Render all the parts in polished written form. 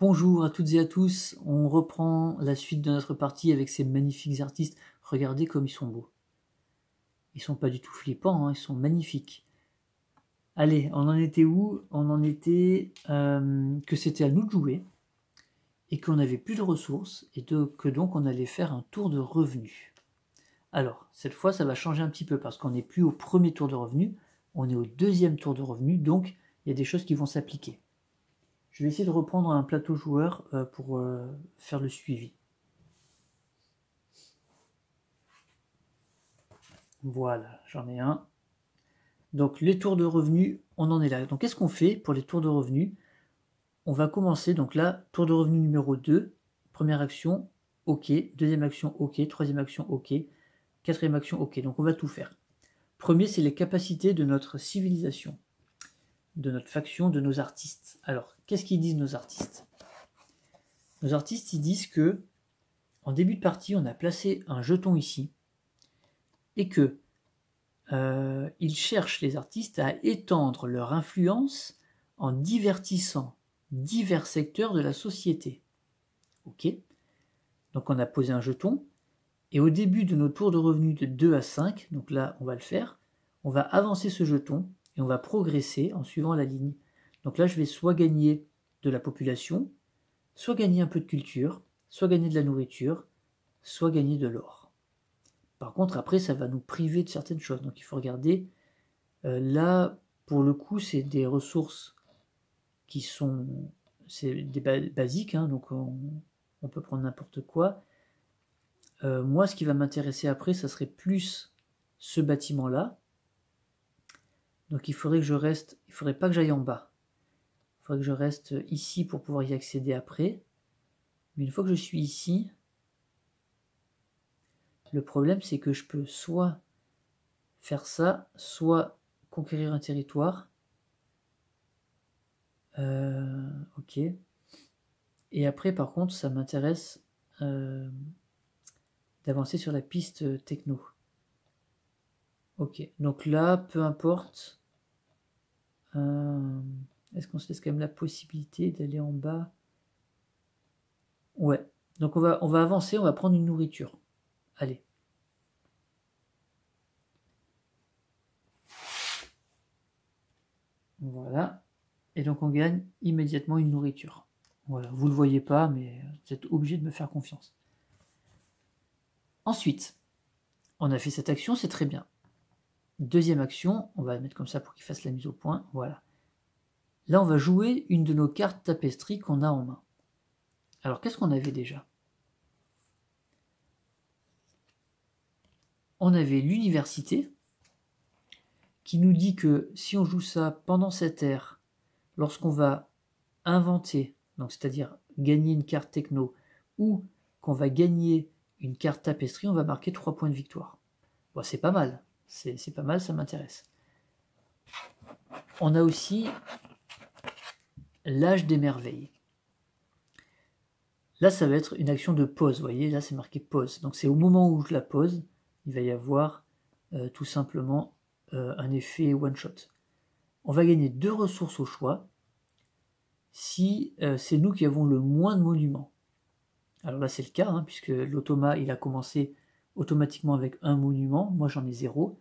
Bonjour à toutes et à tous, on reprend la suite de notre partie avec ces magnifiques artistes. Regardez comme ils sont beaux. Ils sont pas du tout flippants, hein, ils sont magnifiques. Allez, on en était où? On en était que c'était à nous de jouer et qu'on n'avait plus de ressources et que donc on allait faire un tour de revenu. Alors, cette fois ça va changer un petit peu parce qu'on n'est plus au premier tour de revenu, on est au deuxième tour de revenu, donc il y a des choses qui vont s'appliquer. Je vais essayer de reprendre un plateau joueur pour faire le suivi. Voilà, j'en ai un. Donc les tours de revenus, on en est là. Donc qu'est-ce qu'on fait pour les tours de revenus? On va commencer, donc là, tour de revenu numéro 2, première action, OK, deuxième action, OK, troisième action, OK, quatrième action, OK. Donc on va tout faire. Premier, c'est les capacités de notre civilisation, de notre faction, de nos artistes. Alors, qu'est-ce qu'ils disent nos artistes? Nos artistes, ils disent que en début de partie, on a placé un jeton ici, et que ils cherchent, les artistes, à étendre leur influence en divertissant divers secteurs de la société. Ok. Donc on a posé un jeton, et au début de nos tours de revenus de 2 à 5, donc là on va le faire, on va avancer ce jeton, et on va progresser en suivant la ligne. Donc là je vais soit gagner de la population, soit gagner un peu de culture, soit gagner de la nourriture, soit gagner de l'or. Par contre, après, ça va nous priver de certaines choses. Donc il faut regarder. Là, pour le coup, c'est des ressources qui sont basiques, hein, donc on peut prendre n'importe quoi. Moi, ce qui va m'intéresser après, ça serait plus ce bâtiment-là. Donc il faudrait que je reste, il faudrait pas que j'aille en bas. Il faudrait que je reste ici pour pouvoir y accéder après. Mais une fois que je suis ici, le problème c'est que je peux soit faire ça, soit conquérir un territoire. Ok. Et après, par contre, ça m'intéresse d'avancer sur la piste techno. Ok. Donc là, peu importe. Est-ce qu'on se laisse quand même la possibilité d'aller en bas? Ouais. Donc on va avancer, on va prendre une nourriture. Allez. Voilà. Et donc on gagne immédiatement une nourriture. Voilà, vous le voyez pas, mais vous êtes obligé de me faire confiance. Ensuite, on a fait cette action, c'est très bien. Deuxième action, on va la mettre comme ça pour qu'il fasse la mise au point. Voilà. Là, on va jouer une de nos cartes tapisserie qu'on a en main. Alors, qu'est-ce qu'on avait déjà? On avait l'université, qui nous dit que si on joue ça pendant cette ère, lorsqu'on va inventer, donc c'est-à-dire gagner une carte techno, ou qu'on va gagner une carte tapisserie, on va marquer 3 points de victoire. Bon, c'est pas mal, c'est pas mal, ça m'intéresse. On a aussi l'âge des merveilles. Là, ça va être une action de pause, vous voyez, là c'est marqué pause. Donc c'est au moment où je la pose, il va y avoir tout simplement un effet one-shot. On va gagner 2 ressources au choix si c'est nous qui avons le moins de monuments. Alors là c'est le cas, hein, puisque l'automa il a commencé automatiquement avec un monument, moi j'en ai 0,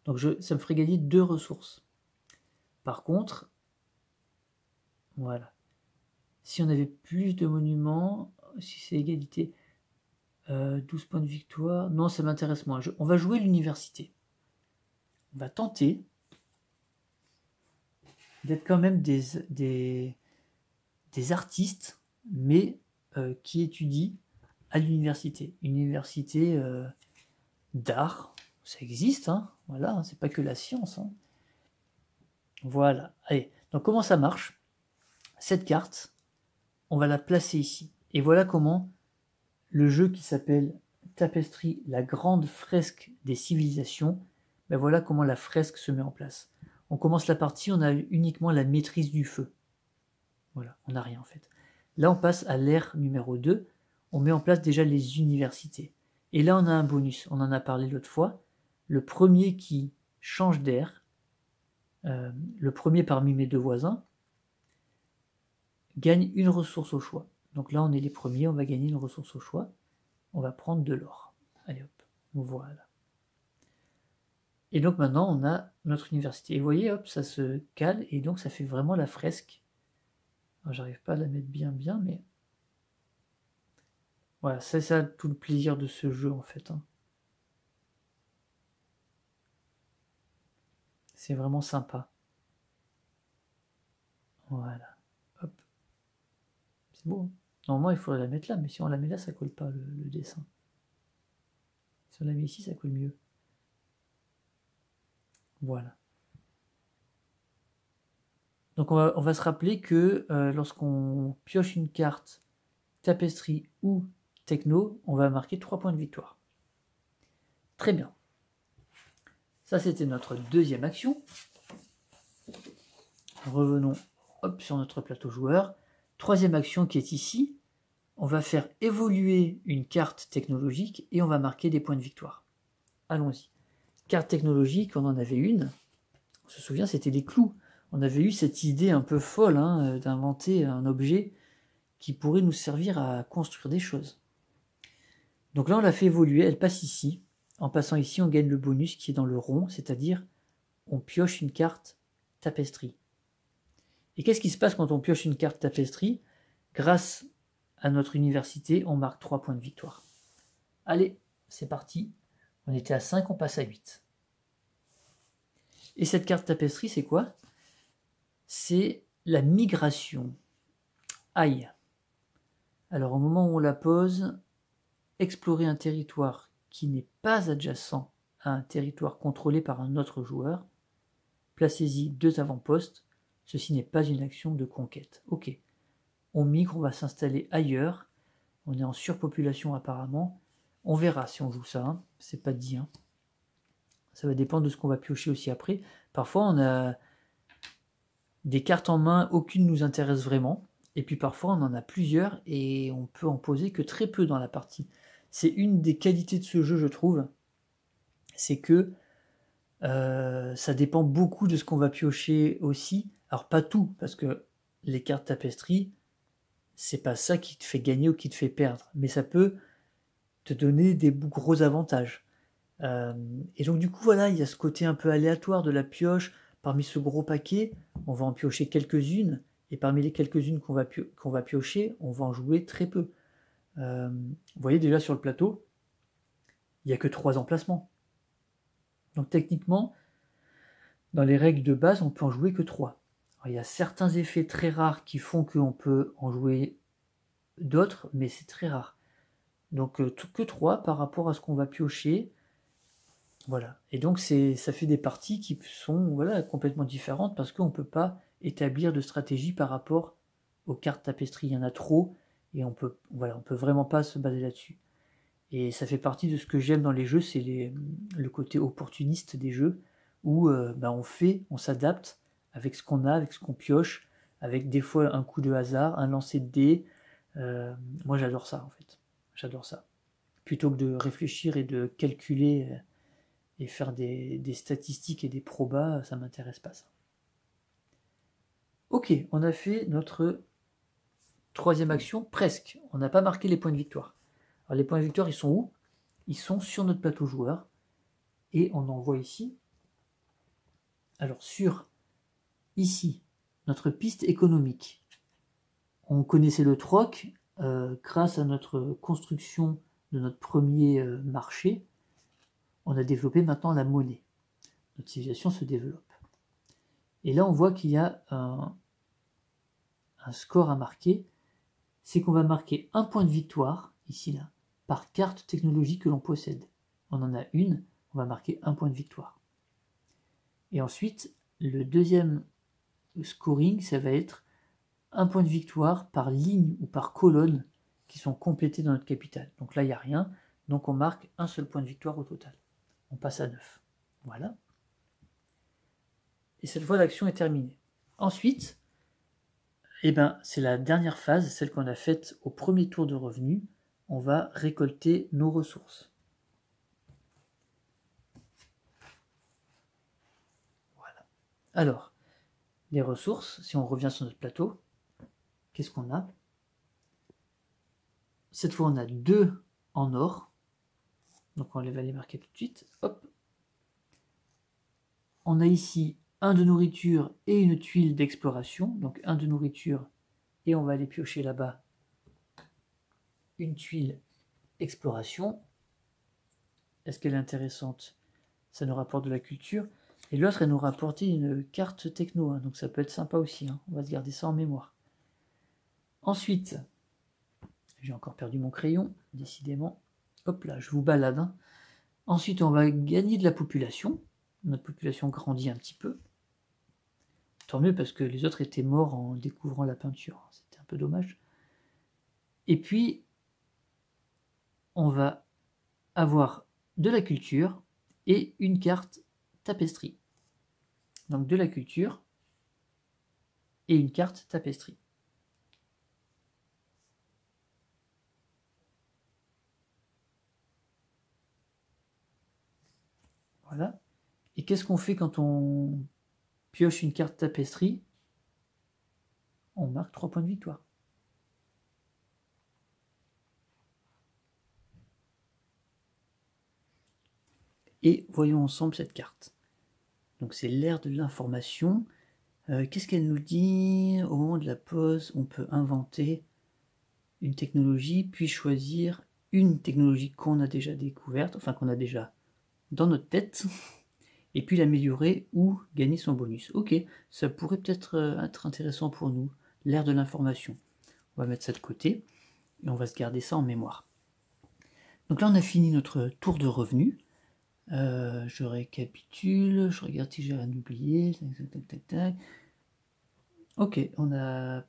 donc ça me ferait gagner 2 ressources. Par contre, voilà, si on avait plus de monuments, si c'est égalité, 12 points de victoire, non ça m'intéresse moins, on va jouer l'université. On va tenter d'être quand même des artistes, mais qui étudient à l'université. Une université d'art, ça existe, hein, voilà, hein, c'est pas que la science. Hein. Voilà, allez, donc comment ça marche? Cette carte, on va la placer ici. Et voilà comment le jeu qui s'appelle Tapestry, la grande fresque des civilisations, ben voilà comment la fresque se met en place. On commence la partie, on a uniquement la maîtrise du feu. Voilà, on n'a rien en fait. Là, on passe à l'ère numéro 2, on met en place déjà les universités. Et là, on a un bonus, on en a parlé l'autre fois. Le premier qui change d'air, le premier parmi mes 2 voisins, gagne une ressource au choix. Donc là, on est les premiers, on va gagner une ressource au choix. On va prendre de l'or. Allez hop, voilà. Et donc maintenant, on a notre université. Et vous voyez, hop, ça se cale, et donc ça fait vraiment la fresque. J'arrive pas à la mettre bien, mais... Voilà, c'est ça tout le plaisir de ce jeu, en fait. Hein. C'est vraiment sympa. Voilà. Hop. C'est beau. Hein. Normalement, il faudrait la mettre là, mais si on la met là, ça colle pas, le dessin. Si on la met ici, ça colle mieux. Voilà. Donc on va se rappeler que lorsqu'on pioche une carte tapestry ou techno, on va marquer 3 points de victoire. Très bien. Ça, c'était notre deuxième action. Revenons hop, sur notre plateau joueur. Troisième action qui est ici. On va faire évoluer une carte technologique et on va marquer des points de victoire. Allons-y. Carte technologique, on en avait une. On se souvient, c'était les clous. On avait eu cette idée un peu folle hein, d'inventer un objet qui pourrait nous servir à construire des choses. Donc là, on l'a fait évoluer, elle passe ici. En passant ici, on gagne le bonus qui est dans le rond, c'est-à-dire on pioche une carte tapestry. Et qu'est-ce qui se passe quand on pioche une carte tapestry? Grâce à notre université, on marque 3 points de victoire. Allez, c'est parti. On était à 5, on passe à 8. Et cette carte tapestry, c'est quoi? C'est la migration. Aïe. Alors au moment où on la pose, explorer un territoire qui n'est pas adjacent à un territoire contrôlé par un autre joueur. Placez-y 2 avant-postes. Ceci n'est pas une action de conquête. Ok. On migre, on va s'installer ailleurs. On est en surpopulation apparemment. On verra si on joue ça. Hein. C'est pas dit. Hein. Ça va dépendre de ce qu'on va piocher aussi après. Parfois, on a des cartes en main, aucune nous intéresse vraiment. Et puis parfois, on en a plusieurs et on peut en poser que très peu dans la partie. C'est une des qualités de ce jeu, je trouve. C'est que ça dépend beaucoup de ce qu'on va piocher aussi. Alors pas tout, parce que les cartes tapestry, c'est pas ça qui te fait gagner ou qui te fait perdre. Mais ça peut te donner des gros avantages. Et donc du coup, voilà, il y a ce côté un peu aléatoire de la pioche. Parmi ce gros paquet, on va en piocher quelques-unes. Et parmi les quelques-unes qu'on va piocher, on va en jouer très peu. Vous voyez déjà sur le plateau, il n'y a que 3 emplacements. Donc techniquement, dans les règles de base, on peut en jouer que 3. Alors, il y a certains effets très rares qui font qu'on peut en jouer d'autres, mais c'est très rare. Donc que 3 par rapport à ce qu'on va piocher. Voilà. Et donc ça fait des parties qui sont voilà, complètement différentes parce qu'on ne peut pas établir de stratégie par rapport aux cartes tapestry. Il y en a trop et on peut vraiment pas se baser là-dessus. Et ça fait partie de ce que j'aime dans les jeux, c'est le côté opportuniste des jeux où on s'adapte avec ce qu'on a, avec ce qu'on pioche, avec des fois un coup de hasard, un lancer de dés. Moi j'adore ça en fait. J'adore ça. Plutôt que de réfléchir et de calculer et faire des statistiques et des probas, ça m'intéresse pas ça. Ok, on a fait notre troisième action, presque. On n'a pas marqué les points de victoire. Alors les points de victoire, ils sont où? Ils sont sur notre plateau joueur. Et on en voit ici. Alors sur, ici, notre piste économique. On connaissait le troc grâce à notre construction de notre premier marché. On a développé maintenant la monnaie. Notre civilisation se développe. Et là, on voit qu'il y a un score à marquer. C'est qu'on va marquer un point de victoire, ici, là, par carte technologique que l'on possède. On en a une, on va marquer un point de victoire. Et ensuite, le deuxième scoring, ça va être un point de victoire par ligne ou par colonne qui sont complétés dans notre capital. Donc là, il n'y a rien, donc on marque un seul point de victoire au total. On passe à 9. Voilà. Et cette fois, l'action est terminée. Ensuite, c'est la dernière phase, celle qu'on a faite au premier tour de revenu. On va récolter nos ressources. Voilà. Alors, les ressources, si on revient sur notre plateau, qu'est-ce qu'on a? Cette fois, on a 2 en or. Donc, on va les marquer tout de suite. Hop. On a ici 1 de nourriture et une tuile d'exploration. Donc, 1 de nourriture et on va aller piocher là-bas une tuile exploration. Est-ce qu'elle est intéressante? Ça nous rapporte de la culture. Et l'autre, elle nous rapportait une carte techno. Hein, donc, ça peut être sympa aussi. Hein. On va se garder ça en mémoire. Ensuite, j'ai encore perdu mon crayon, décidément. Hop là, je vous balade. Hein. Ensuite, on va gagner de la population. Notre population grandit un petit peu. Tant mieux parce que les autres étaient morts en découvrant la peinture. C'était un peu dommage. Et puis, on va avoir de la culture et une carte tapisserie. Donc de la culture et une carte tapisserie. Voilà. Et qu'est-ce qu'on fait quand on pioche une carte tapisserie? On marque 3 points de victoire. Et voyons ensemble cette carte. Donc c'est l'ère de l'information. Qu'est-ce qu'elle nous dit? Au moment de la pause, on peut inventer une technologie, puis choisir une technologie qu'on a déjà découverte, enfin qu'on a déjà dans notre tête, et puis l'améliorer ou gagner son bonus. Ok, ça pourrait peut-être être intéressant pour nous, l'ère de l'information. On va mettre ça de côté, et on va se garder ça en mémoire. Donc là, on a fini notre tour de revenus. Je récapitule, je regarde si j'ai rien oublié. Ok, on a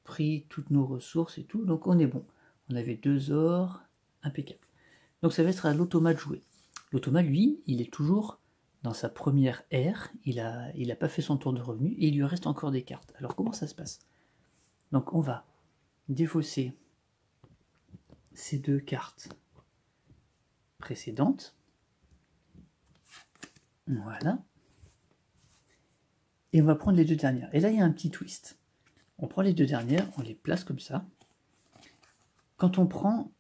pris toutes nos ressources et tout, donc on est bon. On avait 2 ors, impeccable. Donc ça va être à l'automate de jouer. L'automate, lui, il est toujours dans sa première ère, il a pas fait son tour de revenu, et il lui reste encore des cartes. Alors comment ça se passe? Donc on va défausser ces 2 cartes précédentes. Voilà. Et on va prendre les 2 dernières. Et là, il y a un petit twist. On prend les 2 dernières, on les place comme ça. Quand on prend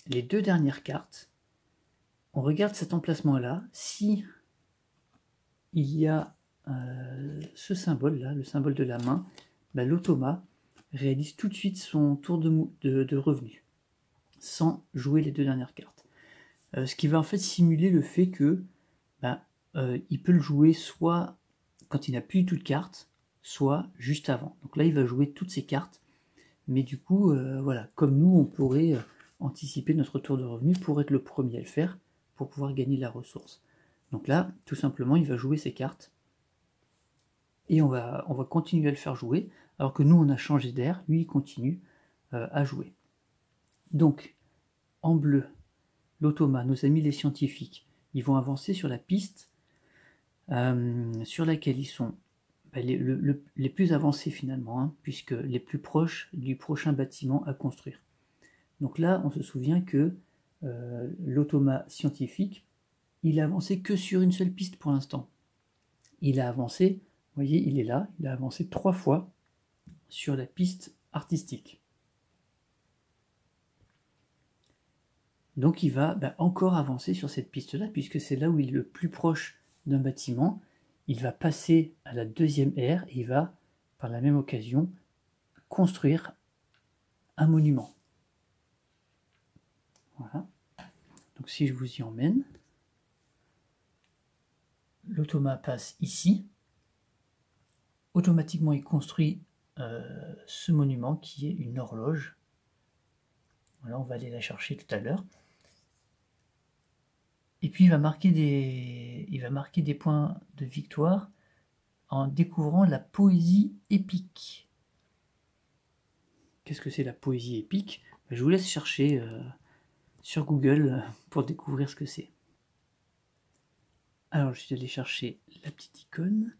les 2 dernières cartes, on regarde cet emplacement-là. Si il y a ce symbole-là, le symbole de la main, bah, l'automa réalise tout de suite son tour de revenu, sans jouer les 2 dernières cartes. Ce qui va en fait simuler le fait que il peut le jouer soit quand il n'a plus du tout de cartes, soit juste avant. Donc là, il va jouer toutes ses cartes, mais du coup, voilà, comme nous, on pourrait anticiper notre tour de revenu pour être le premier à le faire, pour pouvoir gagner de la ressource. Donc là, tout simplement, il va jouer ses cartes, et on va continuer à le faire jouer, alors que nous, on a changé d'air, lui, il continue à jouer. Donc, en bleu, l'automa, nos amis les scientifiques, ils vont avancer sur la piste sur laquelle ils sont les plus avancés finalement, hein, puisque les plus proches du prochain bâtiment à construire. Donc là, on se souvient que l'automa scientifique, il a avancé que sur une seule piste pour l'instant. Il a avancé, vous voyez, il est là, il a avancé 3 fois sur la piste artistique. Donc il va encore avancer sur cette piste-là, puisque c'est là où il est le plus proche d'un bâtiment. Il va passer à la 2e ère et il va, par la même occasion, construire un monument. Voilà. Donc si je vous y emmène, l'automa passe ici. Automatiquement, il construit ce monument qui est une horloge. Voilà, on va aller la chercher tout à l'heure. Et puis il va marquer des points de victoire en découvrant la poésie épique. Qu'est-ce que c'est la poésie épique? Je vous laisse chercher sur Google pour découvrir ce que c'est. Alors je suis allé chercher la petite icône.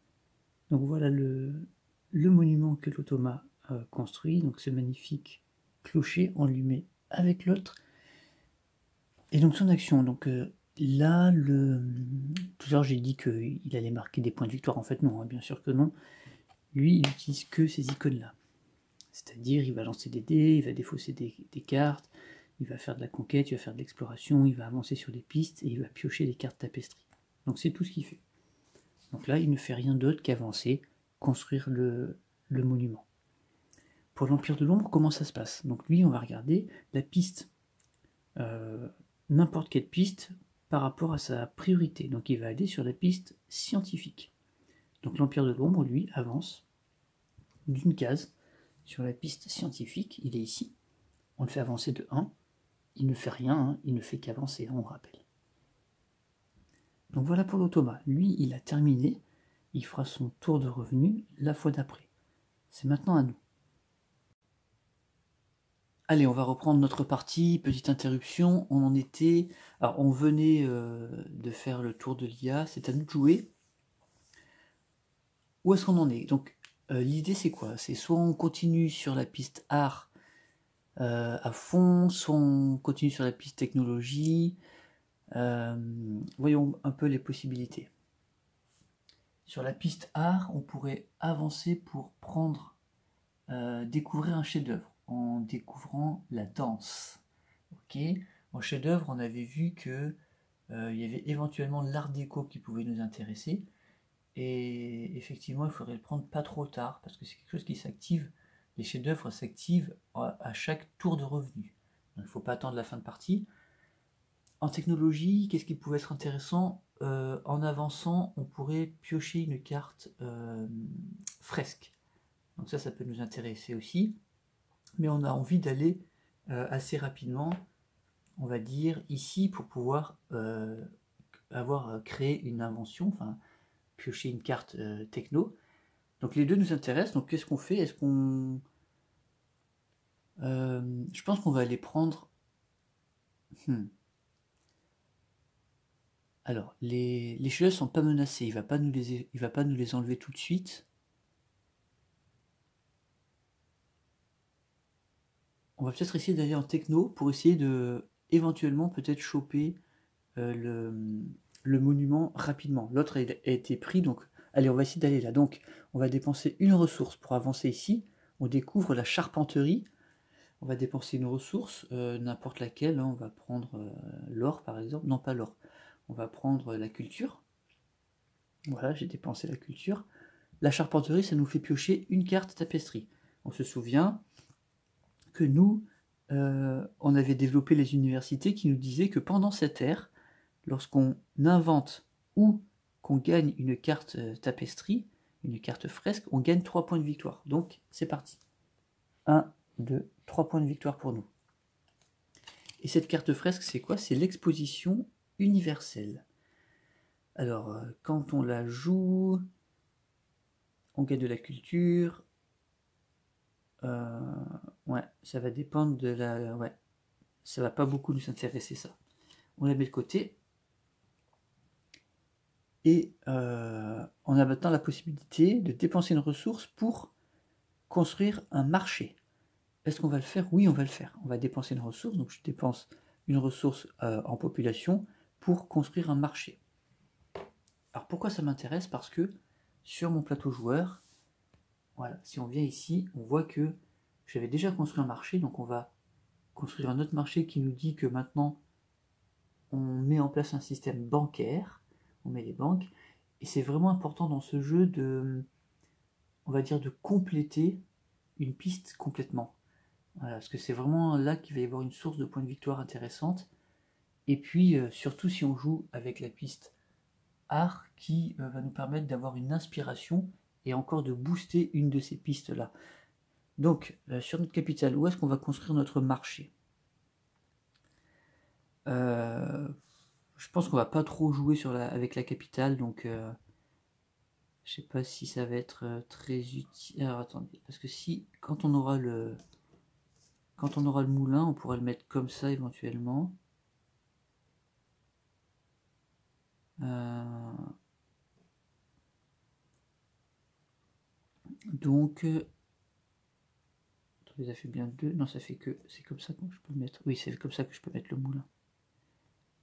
Donc voilà le monument que l'automa construit. Donc ce magnifique clocher, on lui met avec l'autre. Et donc son action, donc là, tout à l'heure j'ai dit qu'il allait marquer des points de victoire, en fait non, hein, bien sûr que non. lui, il n'utilise que ces icônes-là. C'est-à-dire, il va lancer des dés, il va défausser des cartes, il va faire de la conquête, il va faire de l'exploration, il va avancer sur des pistes, et il va piocher des cartes tapestries. Donc c'est tout ce qu'il fait. Donc là, il ne fait rien d'autre qu'avancer, construire le monument. Pour l'Empire de l'Ombre, comment ça se passe? Donc lui, on va regarder la piste, n'importe quelle piste, par rapport à sa priorité. Donc il va aller sur la piste scientifique. Donc l'Empire de l'Ombre, lui, avance d'une case sur la piste scientifique. Il est ici. On le fait avancer de 1. Il ne fait rien, hein, il ne fait qu'avancer, on rappelle. Donc voilà pour l'automa. Lui, il a terminé. Il fera son tour de revenu la fois d'après. C'est maintenant à nous. Allez, on va reprendre notre partie. Petite interruption. On en était... Alors, on venait de faire le tour de l'IA. C'est à nous de jouer. Où est-ce qu'on en est? Donc, l'idée, c'est quoi? C'est soit on continue sur la piste art à fond, soit on continue sur la piste technologie. Voyons un peu les possibilités. Sur la piste art, on pourrait avancer pour prendre, découvrir un chef-d'œuvre en découvrant la danse. Ok. En chef-d'œuvre, on avait vu que il y avait éventuellement l'art déco qui pouvait nous intéresser. Et effectivement, il faudrait le prendre pas trop tard parce que c'est quelque chose qui s'active. Les chefs-d'œuvre s'activent à chaque tour de revenu. Donc, il ne faut pas attendre la fin de partie. En technologie, qu'est-ce qui pouvait être intéressant? En avançant, on pourrait piocher une carte fresque. Donc ça peut nous intéresser aussi. Mais on a envie d'aller assez rapidement, on va dire, ici pour pouvoir avoir créé une invention, enfin piocher une carte techno. Donc les deux nous intéressent. Donc qu'est-ce qu'on fait? Est-ce qu'on... je pense qu'on va aller prendre... Alors, les chefs sont pas menacés, il va pas nous les enlever tout de suite. On va peut-être essayer d'aller en techno pour essayer de éventuellement peut-être choper le monument rapidement. L'autre a été pris, donc allez, on va essayer d'aller là. Donc, on va dépenser une ressource pour avancer ici. On découvre la charpenterie. On va dépenser une ressource, n'importe laquelle. Hein. On va prendre l'or par exemple. Non, pas l'or. On va prendre la culture. Voilà, j'ai dépensé la culture. La charpenterie, ça nous fait piocher une carte tapisserie. On se souvient que nous, on avait développé les universités qui nous disaient que pendant cette ère, lorsqu'on invente ou qu'on gagne une carte tapisserie, une carte fresque, on gagne 3 points de victoire. Donc, c'est parti. 1, 2, 3 points de victoire pour nous. Et cette carte fresque, c'est quoi? C'est l'exposition universelle. Alors, quand on la joue, on gagne de la culture. Ouais, ça va dépendre de la... Ouais, ça va pas beaucoup nous intéresser, ça. On la met de côté. Et on a maintenant la possibilité de dépenser une ressource pour construire un marché. Est-ce qu'on va le faire? Oui, on va le faire. On va dépenser une ressource, donc je dépense une ressource en population pour construire un marché. Alors pourquoi ça m'intéresse? Parce que sur mon plateau joueur, voilà, si on vient ici, on voit que j'avais déjà construit un marché, donc on va construire un autre marché qui nous dit que maintenant on met en place un système bancaire, on met les banques, et c'est vraiment important dans ce jeu de, on va dire, de compléter une piste complètement. Voilà, parce que c'est vraiment là qu'il va y avoir une source de points de victoire intéressante. Et puis, surtout si on joue avec la piste art qui va nous permettre d'avoir une inspiration et encore de booster une de ces pistes-là. Donc, sur notre capitale, où est-ce qu'on va construire notre marché? Je pense qu'on va pas trop jouer avec la capitale, donc je sais pas si ça va être très utile. Alors attendez, parce que si, quand on aura le moulin, on pourra le mettre comme ça éventuellement. Donc, ça fait bien 2. Non, ça fait que c'est comme ça que je peux le mettre. Oui, c'est comme ça que je peux mettre le moulin.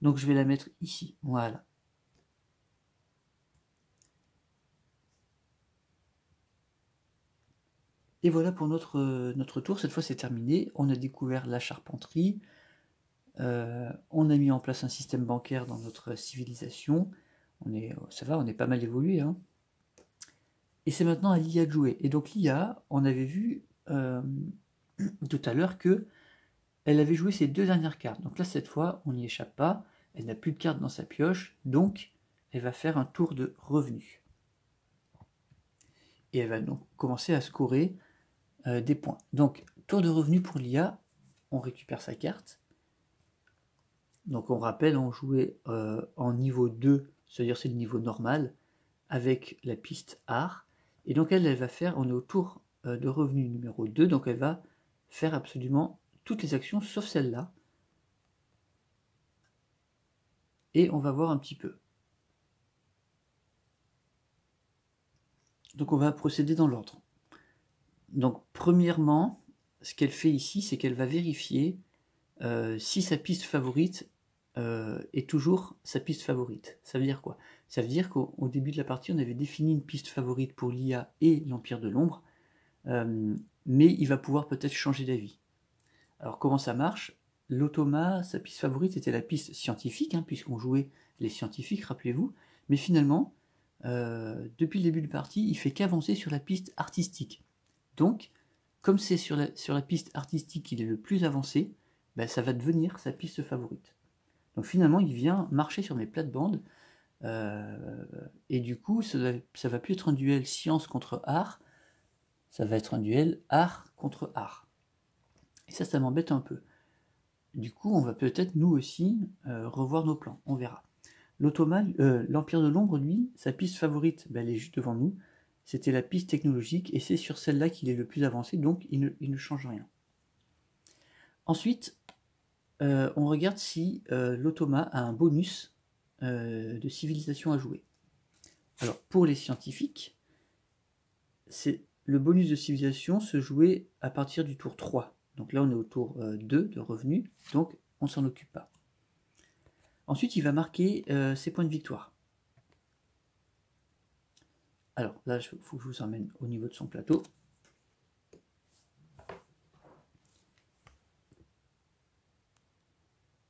Donc je vais la mettre ici. Voilà. Et voilà pour notre tour. Cette fois, c'est terminé. On a découvert la charpenterie. On a mis en place un système bancaire dans notre civilisation. Ça va, on est pas mal évolué. Hein. Et c'est maintenant à l'IA de jouer. Et donc l'IA, on avait vu tout à l'heure que elle avait joué ses 2 dernières cartes. Donc là, cette fois, on n'y échappe pas. Elle n'a plus de cartes dans sa pioche. Donc, elle va faire un tour de revenu. Et elle va donc commencer à scorer des points. Donc, tour de revenu pour l'IA, on récupère sa carte. Donc, on rappelle, on jouait en niveau 2, c'est-à-dire c'est le niveau normal, avec la piste art. Et donc, elle va faire, on est au tour de revenu numéro 2, donc elle va faire absolument toutes les actions sauf celle-là. Et on va voir un petit peu. Donc, on va procéder dans l'ordre. Donc, premièrement, ce qu'elle fait ici, c'est qu'elle va vérifier si sa piste favorite est toujours sa piste favorite. Ça veut dire quoi? Ça veut dire qu'au début de la partie, on avait défini une piste favorite pour l'IA et l'Empire de l'Ombre, mais il va pouvoir peut-être changer d'avis. Alors, comment ça marche? L'automa, sa piste favorite, était la piste scientifique, hein, puisqu'on jouait les scientifiques, rappelez-vous, mais finalement, depuis le début de la partie, il fait qu'avancer sur la piste artistique. Donc, comme c'est sur la piste artistique qu'il est le plus avancé, ben, ça va devenir sa piste favorite. Donc finalement, il vient marcher sur mes plates-bandes, et du coup, ça va plus être un duel science contre art, ça va être un duel art contre art. Et ça m'embête un peu. Du coup, on va peut-être nous aussi revoir nos plans, on verra. L'Empire de l'Ombre, lui, sa piste favorite, ben, elle est juste devant nous. C'était la piste technologique, et c'est sur celle-là qu'il est le plus avancé, donc il ne change rien. Ensuite, on regarde si l'automa a un bonus de civilisation à jouer. Alors, pour les scientifiques, le bonus de civilisation se jouait à partir du tour 3. Donc là, on est au tour 2 de revenu, donc on ne s'en occupe pas. Ensuite, il va marquer ses points de victoire. Alors là, il faut que je vous emmène au niveau de son plateau.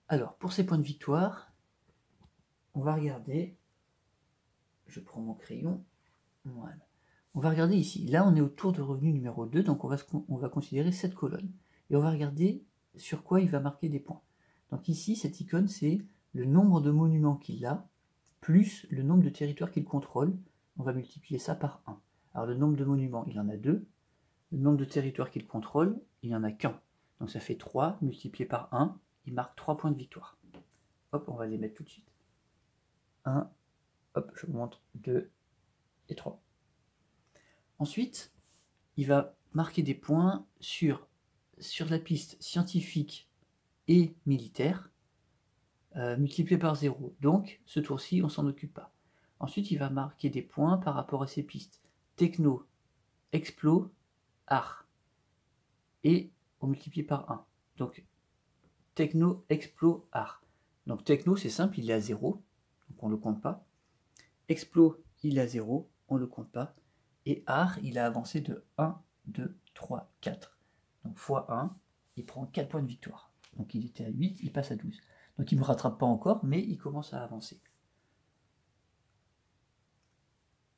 Alors, pour ces points de victoire, on va regarder. Je prends mon crayon. Voilà. On va regarder ici. Là, on est au tour de revenu numéro 2, donc on va considérer cette colonne. Et on va regarder sur quoi il va marquer des points. Donc ici, cette icône, c'est le nombre de monuments qu'il a, plus le nombre de territoires qu'il contrôle. On va multiplier ça par 1. Alors le nombre de monuments, il en a 2. Le nombre de territoires qu'il contrôle, il n'y en a qu'un. Donc ça fait 3 multiplié par 1. Il marque 3 points de victoire. Hop, on va les mettre tout de suite. 1, hop, je vous montre 2 et 3. Ensuite, il va marquer des points sur la piste scientifique et militaire, multiplié par 0. Donc, ce tour-ci, on ne s'en occupe pas. Ensuite, il va marquer des points par rapport à ces pistes techno, explo, art. Et on multiplie par 1. Donc, techno, explo, art. Donc, techno, c'est simple, il est à 0. Donc, on ne le compte pas. Explo, il est à 0. On ne le compte pas. Et art, il a avancé de 1, 2, 3, 4. Donc, fois 1, il prend 4 points de victoire. Donc, il était à 8, il passe à 12. Donc, il ne me rattrape pas encore, mais il commence à avancer.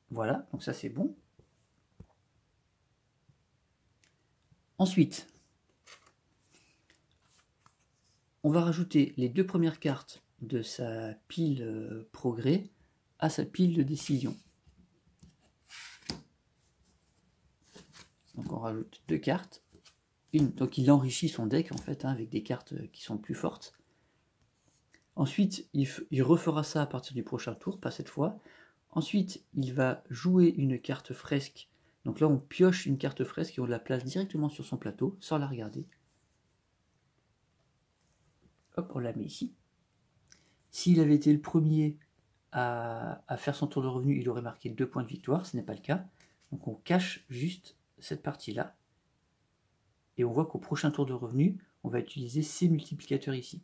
Voilà, donc ça c'est bon. Ensuite, on va rajouter les 2 premières cartes de sa pile progrès à sa pile de décision. Donc on rajoute 2 cartes. Donc il enrichit son deck en fait, hein, avec des cartes qui sont plus fortes. Ensuite, il refera ça à partir du prochain tour, pas cette fois. Ensuite, il va jouer une carte fresque. Donc là, on pioche une carte fresque et on la place directement sur son plateau, sans la regarder. Hop, on la met ici. S'il avait été le premier à faire son tour de revenu, il aurait marqué 2 points de victoire, ce n'est pas le cas. Donc on cache juste cette partie-là. Et on voit qu'au prochain tour de revenu, on va utiliser ces multiplicateurs ici.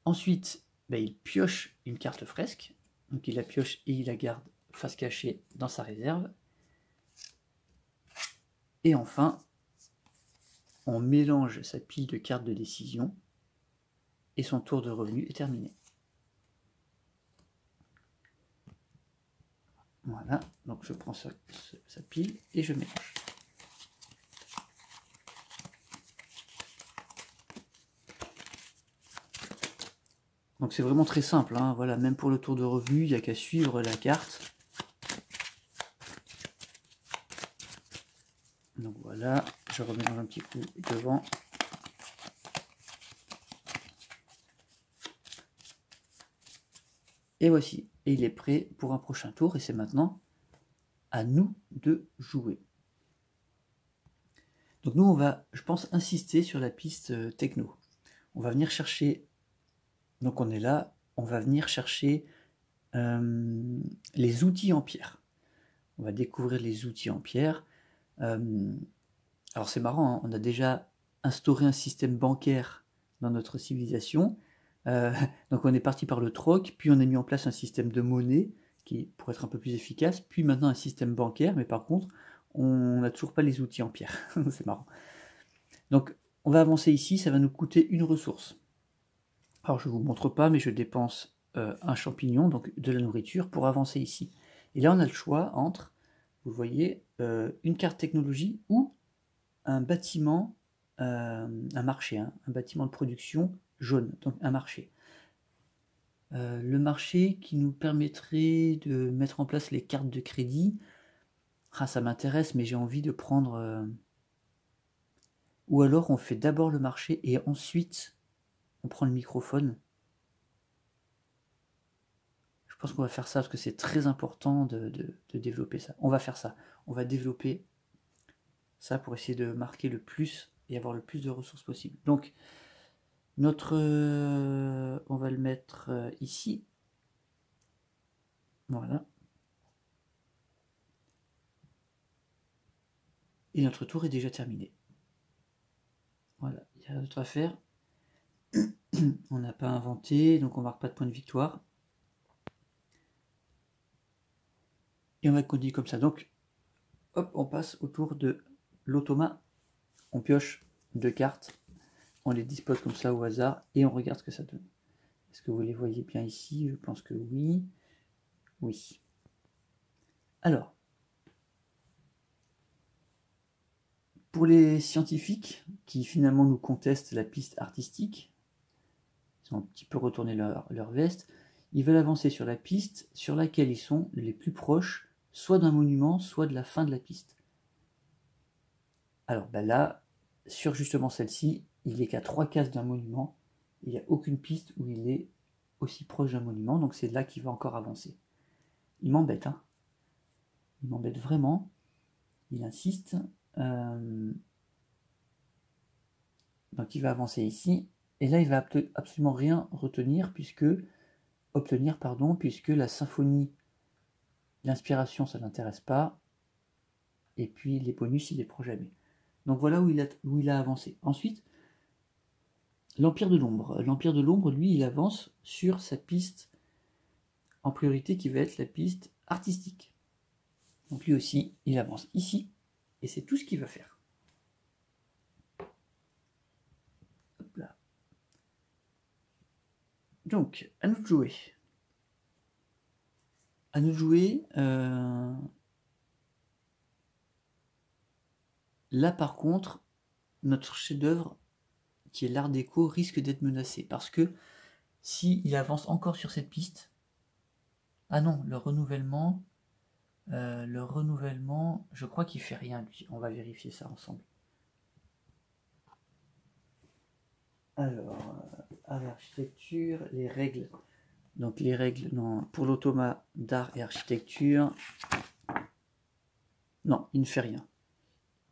Ensuite, il pioche une carte fresque. Donc il la pioche et il la garde face cachée dans sa réserve. Et enfin, on mélange sa pile de cartes de décision et son tour de revenu est terminé. Voilà, donc je prends sa pile et je mélange. Donc c'est vraiment très simple, hein. Voilà, même pour le tour de revenu, il n'y a qu'à suivre la carte. Donc voilà, je remélange un petit coup devant. Et voici, et il est prêt pour un prochain tour, et c'est maintenant à nous de jouer. Donc nous, on va, je pense, insister sur la piste techno. On va venir chercher, donc on est là, on va venir chercher les outils en pierre. On va découvrir les outils en pierre. Alors c'est marrant, hein, on a déjà instauré un système bancaire dans notre civilisation. Donc on est parti par le troc, puis on a mis en place un système de monnaie qui pour être un peu plus efficace, puis maintenant un système bancaire, mais par contre on n'a toujours pas les outils en pierre. C'est marrant. Donc on va avancer ici, ça va nous coûter une ressource. Alors je ne vous montre pas, mais je dépense un champignon, donc de la nourriture, pour avancer ici. Et là on a le choix entre, vous voyez, une carte technologie ou un bâtiment, un marché, hein, un bâtiment de production jaune, donc un marché. Le marché qui nous permettrait de mettre en place les cartes de crédit, ah, ça m'intéresse, mais j'ai envie de prendre... Ou alors on fait d'abord le marché et ensuite on prend le microphone. Je pense qu'on va faire ça parce que c'est très important de développer ça. On va faire ça. On va développer ça pour essayer de marquer le plus et avoir le plus de ressources possible. Donc, on va le mettre ici. Voilà. Et notre tour est déjà terminé. Voilà, il n'y a rien d'autre à faire. On n'a pas inventé, donc on ne marque pas de point de victoire. Et on va continuer comme ça. Donc, hop, on passe au tour de l'automa. On pioche 2 cartes. On les dispose comme ça au hasard et on regarde ce que ça donne. Est-ce que vous les voyez bien ici? Je pense que oui. Oui. Alors, pour les scientifiques qui finalement nous contestent la piste artistique, ils ont un petit peu retourné leur veste, ils veulent avancer sur la piste sur laquelle ils sont les plus proches, soit d'un monument, soit de la fin de la piste. Alors ben là, sur justement celle-ci, il est qu'à 3 cases d'un monument, il n'y a aucune piste où il est aussi proche d'un monument, donc c'est là qu'il va encore avancer. Il m'embête, hein. Il m'embête vraiment. Il insiste. Donc il va avancer ici. Et là, il va absolument rien obtenir puisque la symphonie, l'inspiration, ça ne l'intéresse pas. Et puis les bonus, il les prend jamais. Donc voilà où il a avancé. Ensuite, l'Empire de l'Ombre. L'Empire de l'Ombre, lui, il avance sur sa piste en priorité qui va être la piste artistique. Donc lui aussi, il avance ici. Et c'est tout ce qu'il va faire. Hop là. Donc, à nous de jouer. À nous de jouer. Là, par contre, notre chef-d'œuvre, qui est l'art déco, risque d'être menacé. Parce que s'il avance encore sur cette piste... Ah non, le renouvellement, je crois qu'il fait rien, lui. On va vérifier ça ensemble. Alors, à l'architecture, les règles. Donc les règles, non, pour l'automa d'art et architecture, non, il ne fait rien.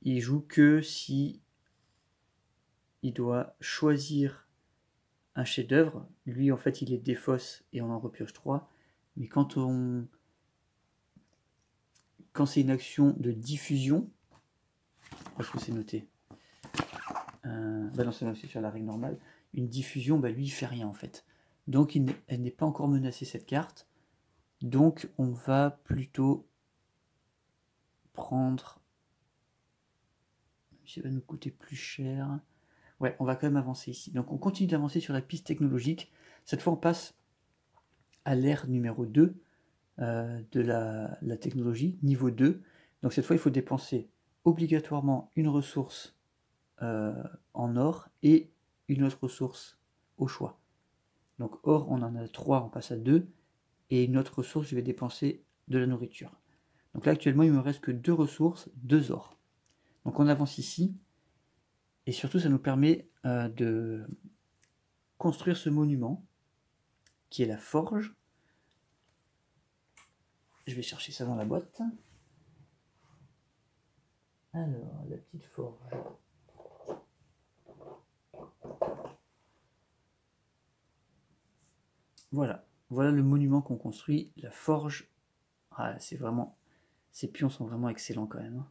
Il joue que si il doit choisir un chef-d'œuvre. Lui, en fait, il les défausse et on en repioche 3. Mais quand c'est une action de diffusion, je trouve que c'est noté. Non, c'est sur la règle normale. Une diffusion, lui, il fait rien en fait. Donc elle n'est pas encore menacée cette carte. Donc on va plutôt prendre, ça va nous coûter plus cher. Ouais, on va quand même avancer ici. Donc on continue d'avancer sur la piste technologique. Cette fois on passe à l'ère numéro 2 de la technologie, niveau 2. Donc cette fois il faut dépenser obligatoirement une ressource en or et une autre ressource au choix. Donc or on en a 3, on passe à 2, et une autre ressource je vais dépenser de la nourriture. Donc là actuellement il me reste que 2 ressources, 2 or. Donc on avance ici, et surtout ça nous permet de construire ce monument qui est la forge. Je vais chercher ça dans la boîte. Alors, la petite forge. Voilà, voilà le monument qu'on construit, la forge. Ah, c'est vraiment, ces pions sont vraiment excellents quand même.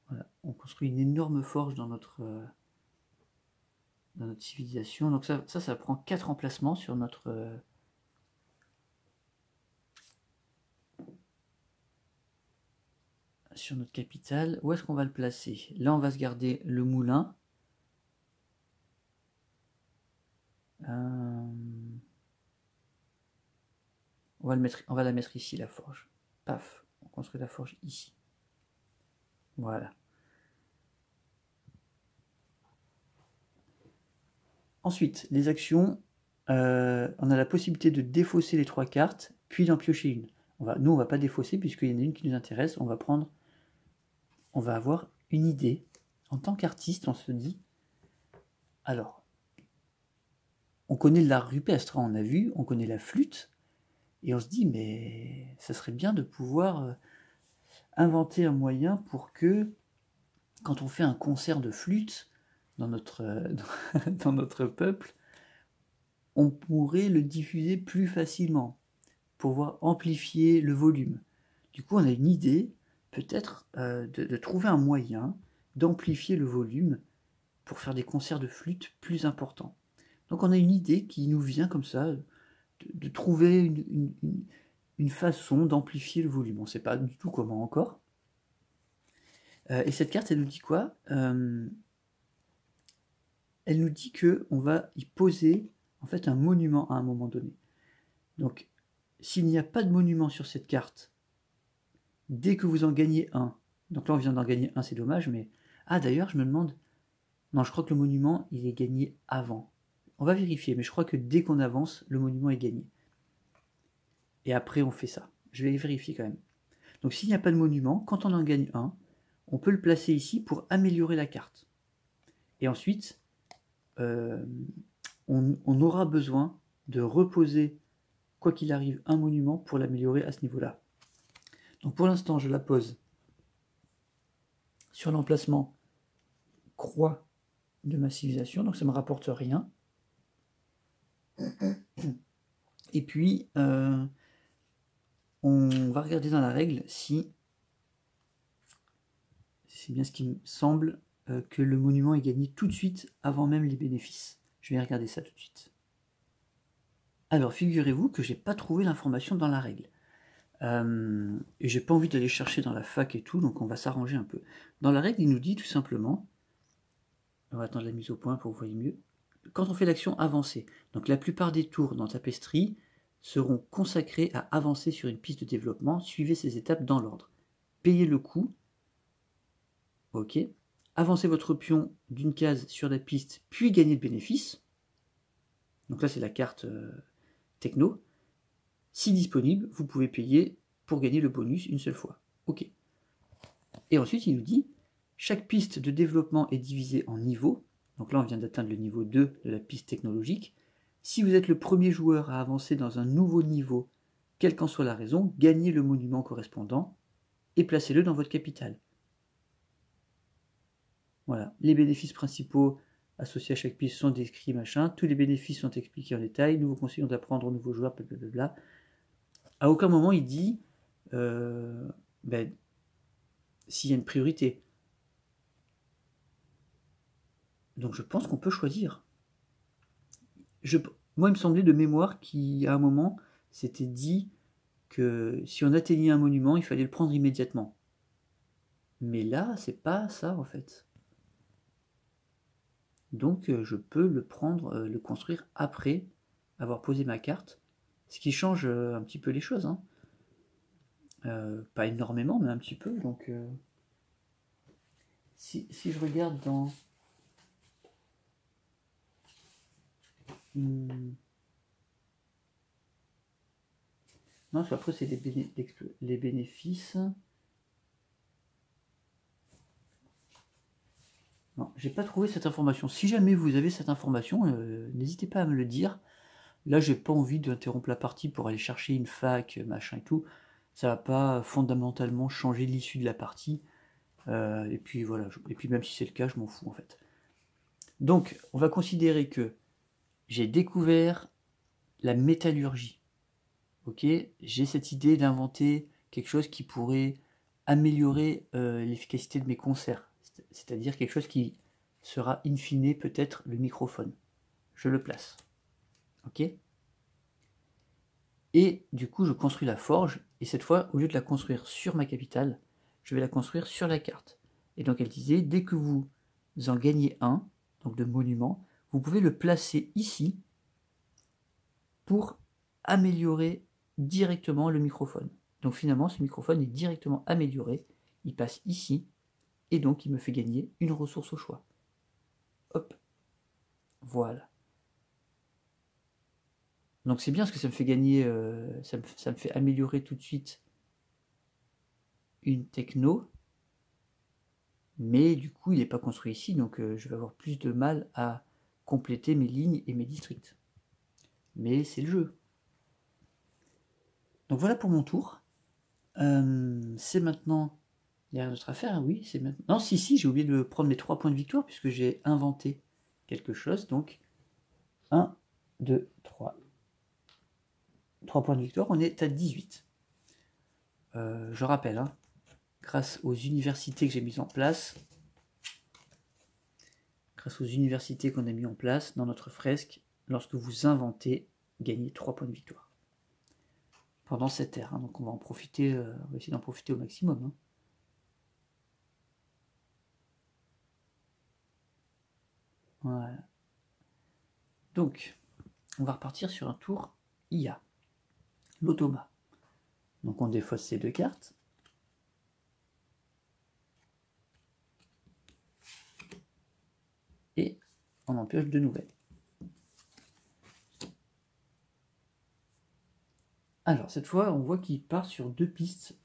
Voilà, on construit une énorme forge dans notre civilisation. Donc ça prend 4 emplacements sur notre capitale. Où est-ce qu'on va le placer? Là, on va se garder le moulin. On va la mettre ici, la forge. Paf, on construit la forge ici. Voilà. Ensuite, les actions, on a la possibilité de défausser les 3 cartes, puis d'en piocher une. Nous, on va pas défausser, puisqu'il y en a une qui nous intéresse. On va avoir une idée. En tant qu'artiste, on se dit, alors, on connaît l'art rupestre, on a vu, on connaît la flûte, et on se dit, mais ça serait bien de pouvoir inventer un moyen pour que, quand on fait un concert de flûte dans notre peuple, on pourrait le diffuser plus facilement, pour pouvoir amplifier le volume. Du coup, on a une idée, peut-être, de trouver un moyen d'amplifier le volume pour faire des concerts de flûte plus importants. Donc on a une idée qui nous vient comme ça, de trouver une façon d'amplifier le volume. On ne sait pas du tout comment encore. Et cette carte, elle nous dit quoi? Elle nous dit qu'on va y poser en fait un monument à un moment donné. Donc s'il n'y a pas de monument sur cette carte, dès que vous en gagnez un, donc là on vient d'en gagner un, c'est dommage, mais... Ah d'ailleurs, je me demande... Non, je crois que le monument, il est gagné avant. On va vérifier, mais je crois que dès qu'on avance, le monument est gagné. Et après, on fait ça. Je vais vérifier quand même. Donc s'il n'y a pas de monument, quand on en gagne un, on peut le placer ici pour améliorer la carte. Et ensuite, on aura besoin de reposer, quoi qu'il arrive, un monument pour l'améliorer à ce niveau-là. Donc pour l'instant, je la pose sur l'emplacement croix de ma civilisation, donc ça ne me rapporte rien. Et puis, on va regarder dans la règle si c'est bien ce qui me semble, que le monument est gagné tout de suite avant même les bénéfices. Je vais regarder ça tout de suite. Alors, figurez-vous que j'ai pas trouvé l'information dans la règle. Et j'ai pas envie d'aller chercher dans la fac et tout, donc on va s'arranger un peu. Dans la règle, il nous dit tout simplement, on va attendre la mise au point pour que vous voyez mieux, quand on fait l'action avancer, donc la plupart des tours dans Tapestry seront consacrés à avancer sur une piste de développement, suivez ces étapes dans l'ordre. Payez le coût, ok, avancez votre pion d'une case sur la piste, puis gagnez le bénéfice, donc là c'est la carte techno. Si disponible, vous pouvez payer pour gagner le bonus une seule fois. Ok. Et ensuite, il nous dit, chaque piste de développement est divisée en niveaux. Donc là, on vient d'atteindre le niveau 2 de la piste technologique. Si vous êtes le premier joueur à avancer dans un nouveau niveau, quelle qu'en soit la raison, gagnez le monument correspondant et placez-le dans votre capitale. Voilà. Les bénéfices principaux associés à chaque piste sont décrits, machin. Tous les bénéfices sont expliqués en détail. Nous vous conseillons d'apprendre aux nouveaux joueurs, blablabla. À aucun moment il dit s'il y a une priorité. Donc je pense qu'on peut choisir. Moi, il me semblait de mémoire qu'à un moment, c'était dit que si on atteignait un monument, il fallait le prendre immédiatement. Mais là, c'est pas ça en fait. Donc je peux le prendre, le construire après avoir posé ma carte, ce qui change un petit peu les choses, hein. Pas énormément, mais un petit peu. Donc si je regarde dans... Non, après c'est les bénéfices. Non, j'ai pas trouvé cette information. Si jamais vous avez cette information, n'hésitez pas à me le dire. Là, j'ai pas envie d'interrompre la partie pour aller chercher une fac, machin et tout. Ça va pas fondamentalement changer l'issue de la partie. Et puis voilà. Et puis même si c'est le cas, je m'en fous en fait. Donc, on va considérer que j'ai découvert la métallurgie. Ok, j'ai cette idée d'inventer quelque chose qui pourrait améliorer l'efficacité de mes concerts. C'est-à-dire quelque chose qui sera in fine peut-être le microphone. Je le place. Ok. Et du coup, je construis la forge, et cette fois, au lieu de la construire sur ma capitale, je vais la construire sur la carte. Et donc elle disait, dès que vous en gagnez un, donc de monument, vous pouvez le placer ici pour améliorer directement le microphone. Donc finalement, ce microphone est directement amélioré, il passe ici, et donc il me fait gagner une ressource au choix. Hop, voilà. Donc c'est bien parce que ça me fait gagner, ça me fait améliorer tout de suite une techno, mais du coup il n'est pas construit ici, donc je vais avoir plus de mal à compléter mes lignes et mes districts. Mais c'est le jeu. Donc voilà pour mon tour. C'est maintenant... Il y a rien d'autre à faire, oui, c'est maintenant... Non, si, j'ai oublié de prendre mes 3 points de victoire puisque j'ai inventé quelque chose, donc 1, 2, 3. 3 points de victoire, on est à 18. Je rappelle, hein, grâce aux universités que j'ai mises en place, grâce aux universités qu'on a mis en place dans notre fresque, lorsque vous inventez, gagnez 3 points de victoire. Pendant cette ère, hein, donc on va en profiter, on va essayer d'en profiter au maximum. Hein. Voilà. Donc, on va repartir sur un tour IA, l'automa. Donc on défausse ces 2 cartes. Et on en pioche 2 nouvelles. Alors, cette fois, on voit qu'il part sur 2 pistes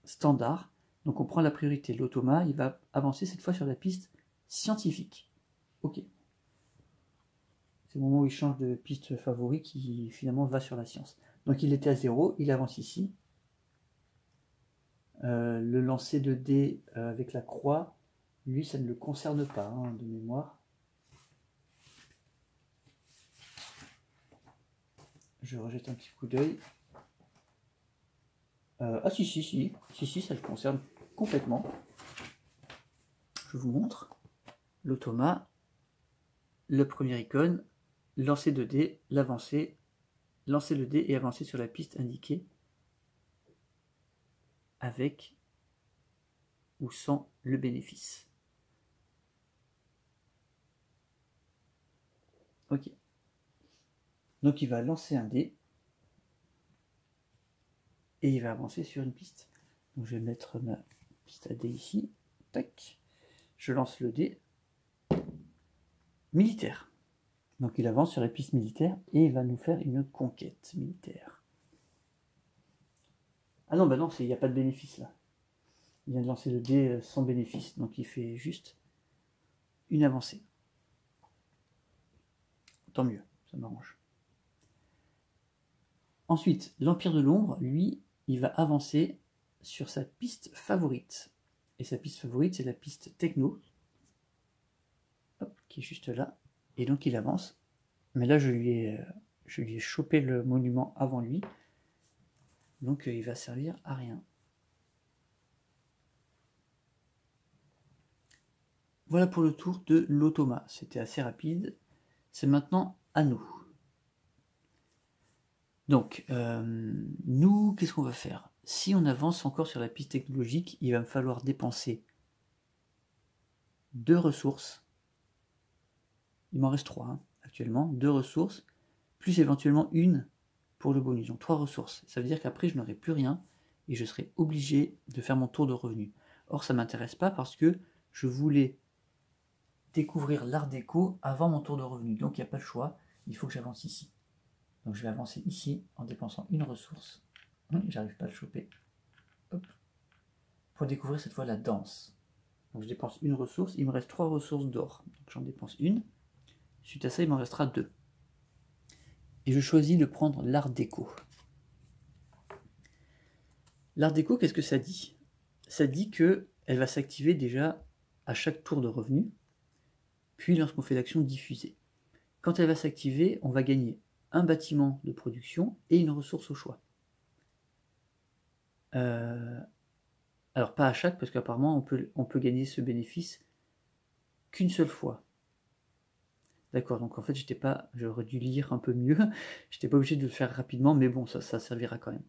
standards. Donc, on prend la priorité. L'automa, il va avancer cette fois sur la piste scientifique. Ok. C'est le moment où il change de piste favori qui finalement va sur la science. Donc, il était à 0, il avance ici. Le lancer de dés avec la croix, lui, ça ne le concerne pas, hein, de mémoire. Je rejette un petit coup d'œil. Ah si, ça le concerne complètement. Je vous montre. L'automa, le premier icône, lancer de dés, l'avancer, lancer le dé et avancer sur la piste indiquée avec ou sans le bénéfice. Ok. Donc il va lancer un dé et il va avancer sur une piste. Donc je vais mettre ma piste à dé ici. Tac. Je lance le dé. Militaire. Donc il avance sur la piste militaire et il va nous faire une conquête militaire. Ah non, bah non, il n'y a pas de bénéfice là. Il vient de lancer le dé sans bénéfice, donc il fait juste une avancée. Tant mieux, ça m'arrange. Ensuite, l'Empire de l'Ombre, lui, il va avancer sur sa piste favorite. Et sa piste favorite, c'est la piste techno, hop, qui est juste là. Et donc il avance. Mais là, je lui ai chopé le monument avant lui. Donc il va servir à rien. Voilà pour le tour de l'automa. C'était assez rapide. c'est maintenant à nous. Donc, nous, qu'est-ce qu'on va faire? Si on avance encore sur la piste technologique, il va me falloir dépenser 2 ressources. Il m'en reste 3 hein, actuellement. 2 ressources, plus éventuellement une pour le bonus. Donc 3 ressources. Ça veut dire qu'après, je n'aurai plus rien et je serai obligé de faire mon tour de revenu. Or, ça ne m'intéresse pas parce que je voulais découvrir l'art déco avant mon tour de revenu. Donc, il n'y a pas le choix. Il faut que j'avance ici. Donc je vais avancer ici en dépensant une ressource. J'arrive pas à le choper. Hop. Pour découvrir cette fois la danse. Donc je dépense une ressource, il me reste 3 ressources d'or. Donc j'en dépense une. Suite à ça, il m'en restera 2. Et je choisis de prendre l'art déco. L'art déco, qu'est-ce que ça dit? Ça dit qu'elle va s'activer déjà à chaque tour de revenu, puis lorsqu'on fait l'action diffuser. Quand elle va s'activer, on va gagner un bâtiment de production et une ressource au choix. Alors pas à chaque, parce qu'apparemment on peut gagner ce bénéfice qu'une seule fois. D'accord, donc en fait j'aurais dû lire un peu mieux, j'étais pas obligé de le faire rapidement, mais bon, ça servira quand même.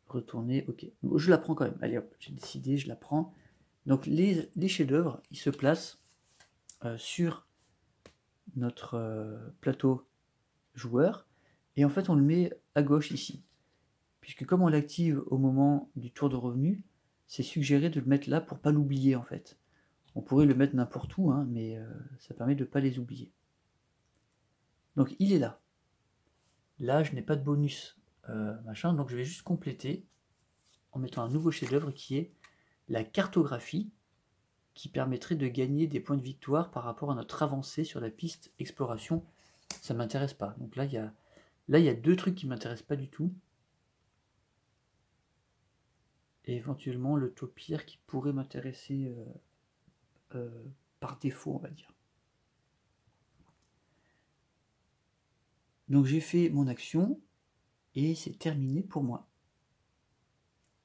Retourner, ok. Je la prends quand même, allez hop, j'ai décidé, je la prends. Donc les chefs-d'œuvre, ils se placent sur notre plateau joueur, et en fait on le met à gauche ici. Puisque comme on l'active au moment du tour de revenu, c'est suggéré de le mettre là pour pas l'oublier en fait. On pourrait le mettre n'importe où, hein, mais ça permet de ne pas les oublier. Donc il est là. Là, je n'ai pas de bonus machin, donc je vais juste compléter en mettant un nouveau chef-d'œuvre qui est la cartographie, qui permettrait de gagner des points de victoire par rapport à notre avancée sur la piste exploration. Ça ne m'intéresse pas. Donc là, il y a 2 trucs qui ne m'intéressent pas du tout. Et éventuellement le topir qui pourrait m'intéresser par défaut, on va dire. Donc j'ai fait mon action et c'est terminé pour moi.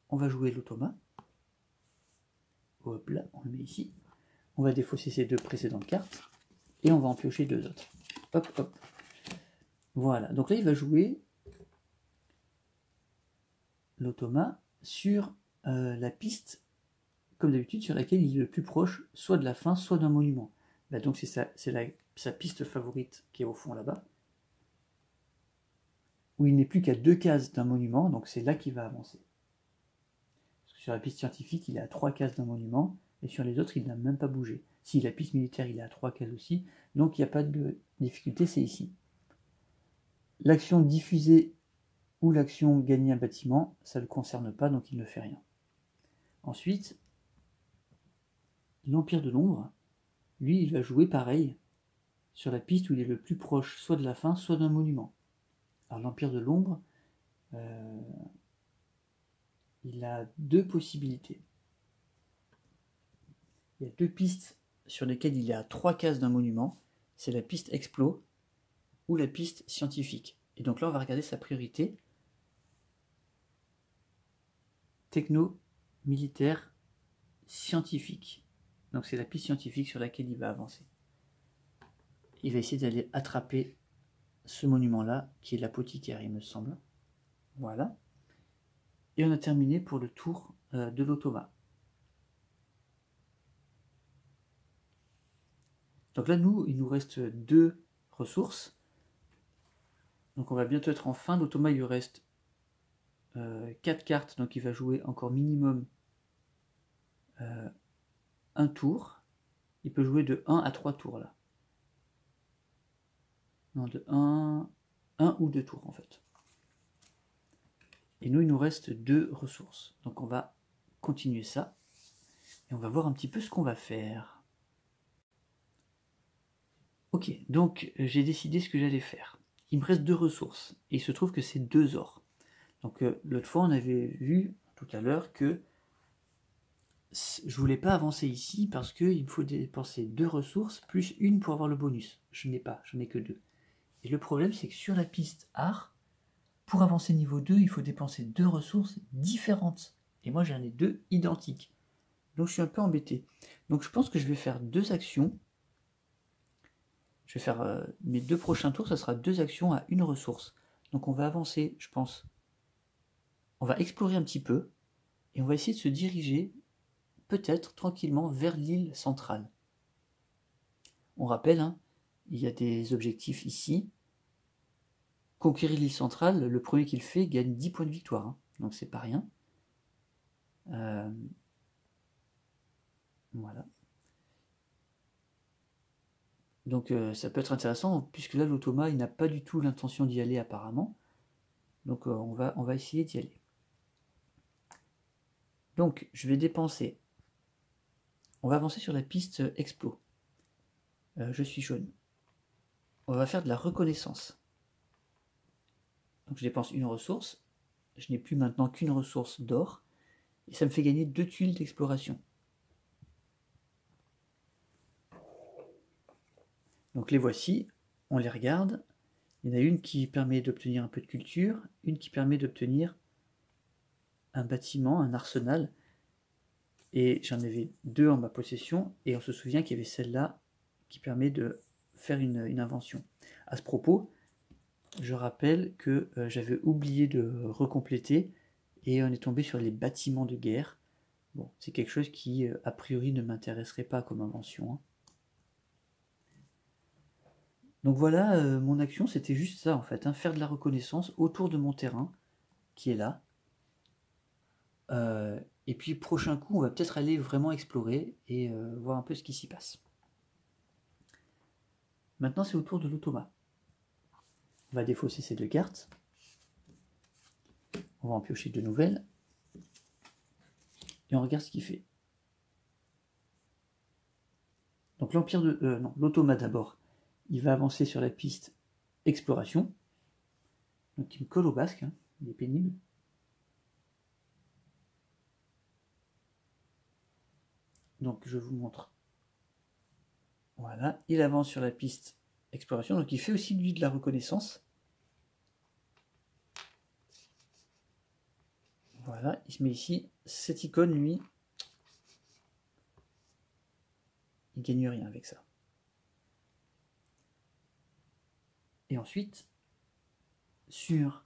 On va jouer l'automa. Hop là, on le met ici. On va défausser ces 2 précédentes cartes et on va en piocher 2 autres. Hop, hop. Voilà, donc là il va jouer l'automa sur la piste, comme d'habitude, sur laquelle il est le plus proche, soit de la fin, soit d'un monument. Là, donc c'est sa piste favorite qui est au fond là-bas, où il n'est plus qu'à 2 cases d'un monument, donc c'est là qu'il va avancer. Parce que sur la piste scientifique, il est à 3 cases d'un monument, et sur les autres, il n'a même pas bougé. Si la piste militaire, il est à 3 cases aussi, donc il n'y a pas de difficulté, c'est ici. L'action diffuser ou l'action gagner un bâtiment, ça ne le concerne pas, donc il ne fait rien. Ensuite, l'Empire de l'Ombre, lui, il va jouer pareil sur la piste où il est le plus proche, soit de la fin, soit d'un monument. Alors l'Empire de l'Ombre, il a 2 possibilités. Il y a 2 pistes sur lesquelles il est à 3 cases d'un monument. C'est la piste explo ou la piste scientifique. Et donc là, on va regarder sa priorité. Techno, militaire, scientifique. Donc c'est la piste scientifique sur laquelle il va avancer. Il va essayer d'aller attraper ce monument-là, qui est l'apothicaire, il me semble. Voilà. Et on a terminé pour le tour de l'automa. Donc là, il nous reste 2 ressources. Donc on va bientôt être en fin. L'automa, il lui reste 4 cartes, donc il va jouer encore minimum un tour. Il peut jouer de 1 à 3 tours là. Non, de 1 ou 2 tours en fait. Et nous, il nous reste 2 ressources. Donc on va continuer ça. Et on va voir un petit peu ce qu'on va faire. Ok, donc j'ai décidé ce que j'allais faire. Il me reste 2 ressources. Et il se trouve que c'est 2 ors. Donc l'autre fois, on avait vu tout à l'heure que je voulais pas avancer ici parce qu'il me faut dépenser 2 ressources plus une pour avoir le bonus. Je n'ai pas, j'en ai que 2. Et le problème, c'est que sur la piste art, pour avancer niveau 2, il faut dépenser 2 ressources différentes. Et moi, j'en ai 2 identiques. Donc je suis un peu embêté. Donc je pense que je vais faire 2 actions je vais faire mes 2 prochains tours, ça sera 2 actions à 1 ressource. Donc on va avancer, je pense. On va explorer un petit peu, et on va essayer de se diriger, peut-être tranquillement, vers l'île centrale. On rappelle, hein, il y a des objectifs ici. Conquérir l'île centrale, le premier qui le fait gagne 10 points de victoire, hein, donc c'est pas rien. Voilà. Donc ça peut être intéressant, puisque là l'Automa il n'a pas du tout l'intention d'y aller apparemment. Donc on va essayer d'y aller. Donc je vais dépenser. On va avancer sur la piste Explo. Je suis jaune. On va faire de la reconnaissance. Donc je dépense une ressource. Je n'ai plus maintenant qu'une ressource d'or. Et ça me fait gagner 2 tuiles d'exploration. Donc les voici. On les regarde. Il y en a une qui permet d'obtenir un peu de culture. Une qui permet d'obtenir un bâtiment, un arsenal. Et j'en avais 2 en ma possession. Et on se souvient qu'il y avait celle-là qui permet de faire une invention. À ce propos, je rappelle que j'avais oublié de recompléter et on est tombé sur les bâtiments de guerre. Bon, c'est quelque chose qui, a priori, ne m'intéresserait pas comme invention, hein. Donc voilà, mon action, c'était juste ça, en fait, hein, faire de la reconnaissance autour de mon terrain, qui est là. Et puis, prochain coup, on va peut-être aller vraiment explorer et voir un peu ce qui s'y passe. Maintenant, c'est au tour de l'Automa. On va défausser ces 2 cartes. On va en piocher de nouvelles. Et on regarde ce qu'il fait. Donc l'Empire de... non, l'Automa d'abord. Il va avancer sur la piste exploration. Donc il me colle au basque, hein, il est pénible. Donc je vous montre. Voilà, il avance sur la piste exploration. Donc il fait aussi lui de la reconnaissance. Voilà, il se met ici. Cette icône, lui, il gagne rien avec ça. Et ensuite, sur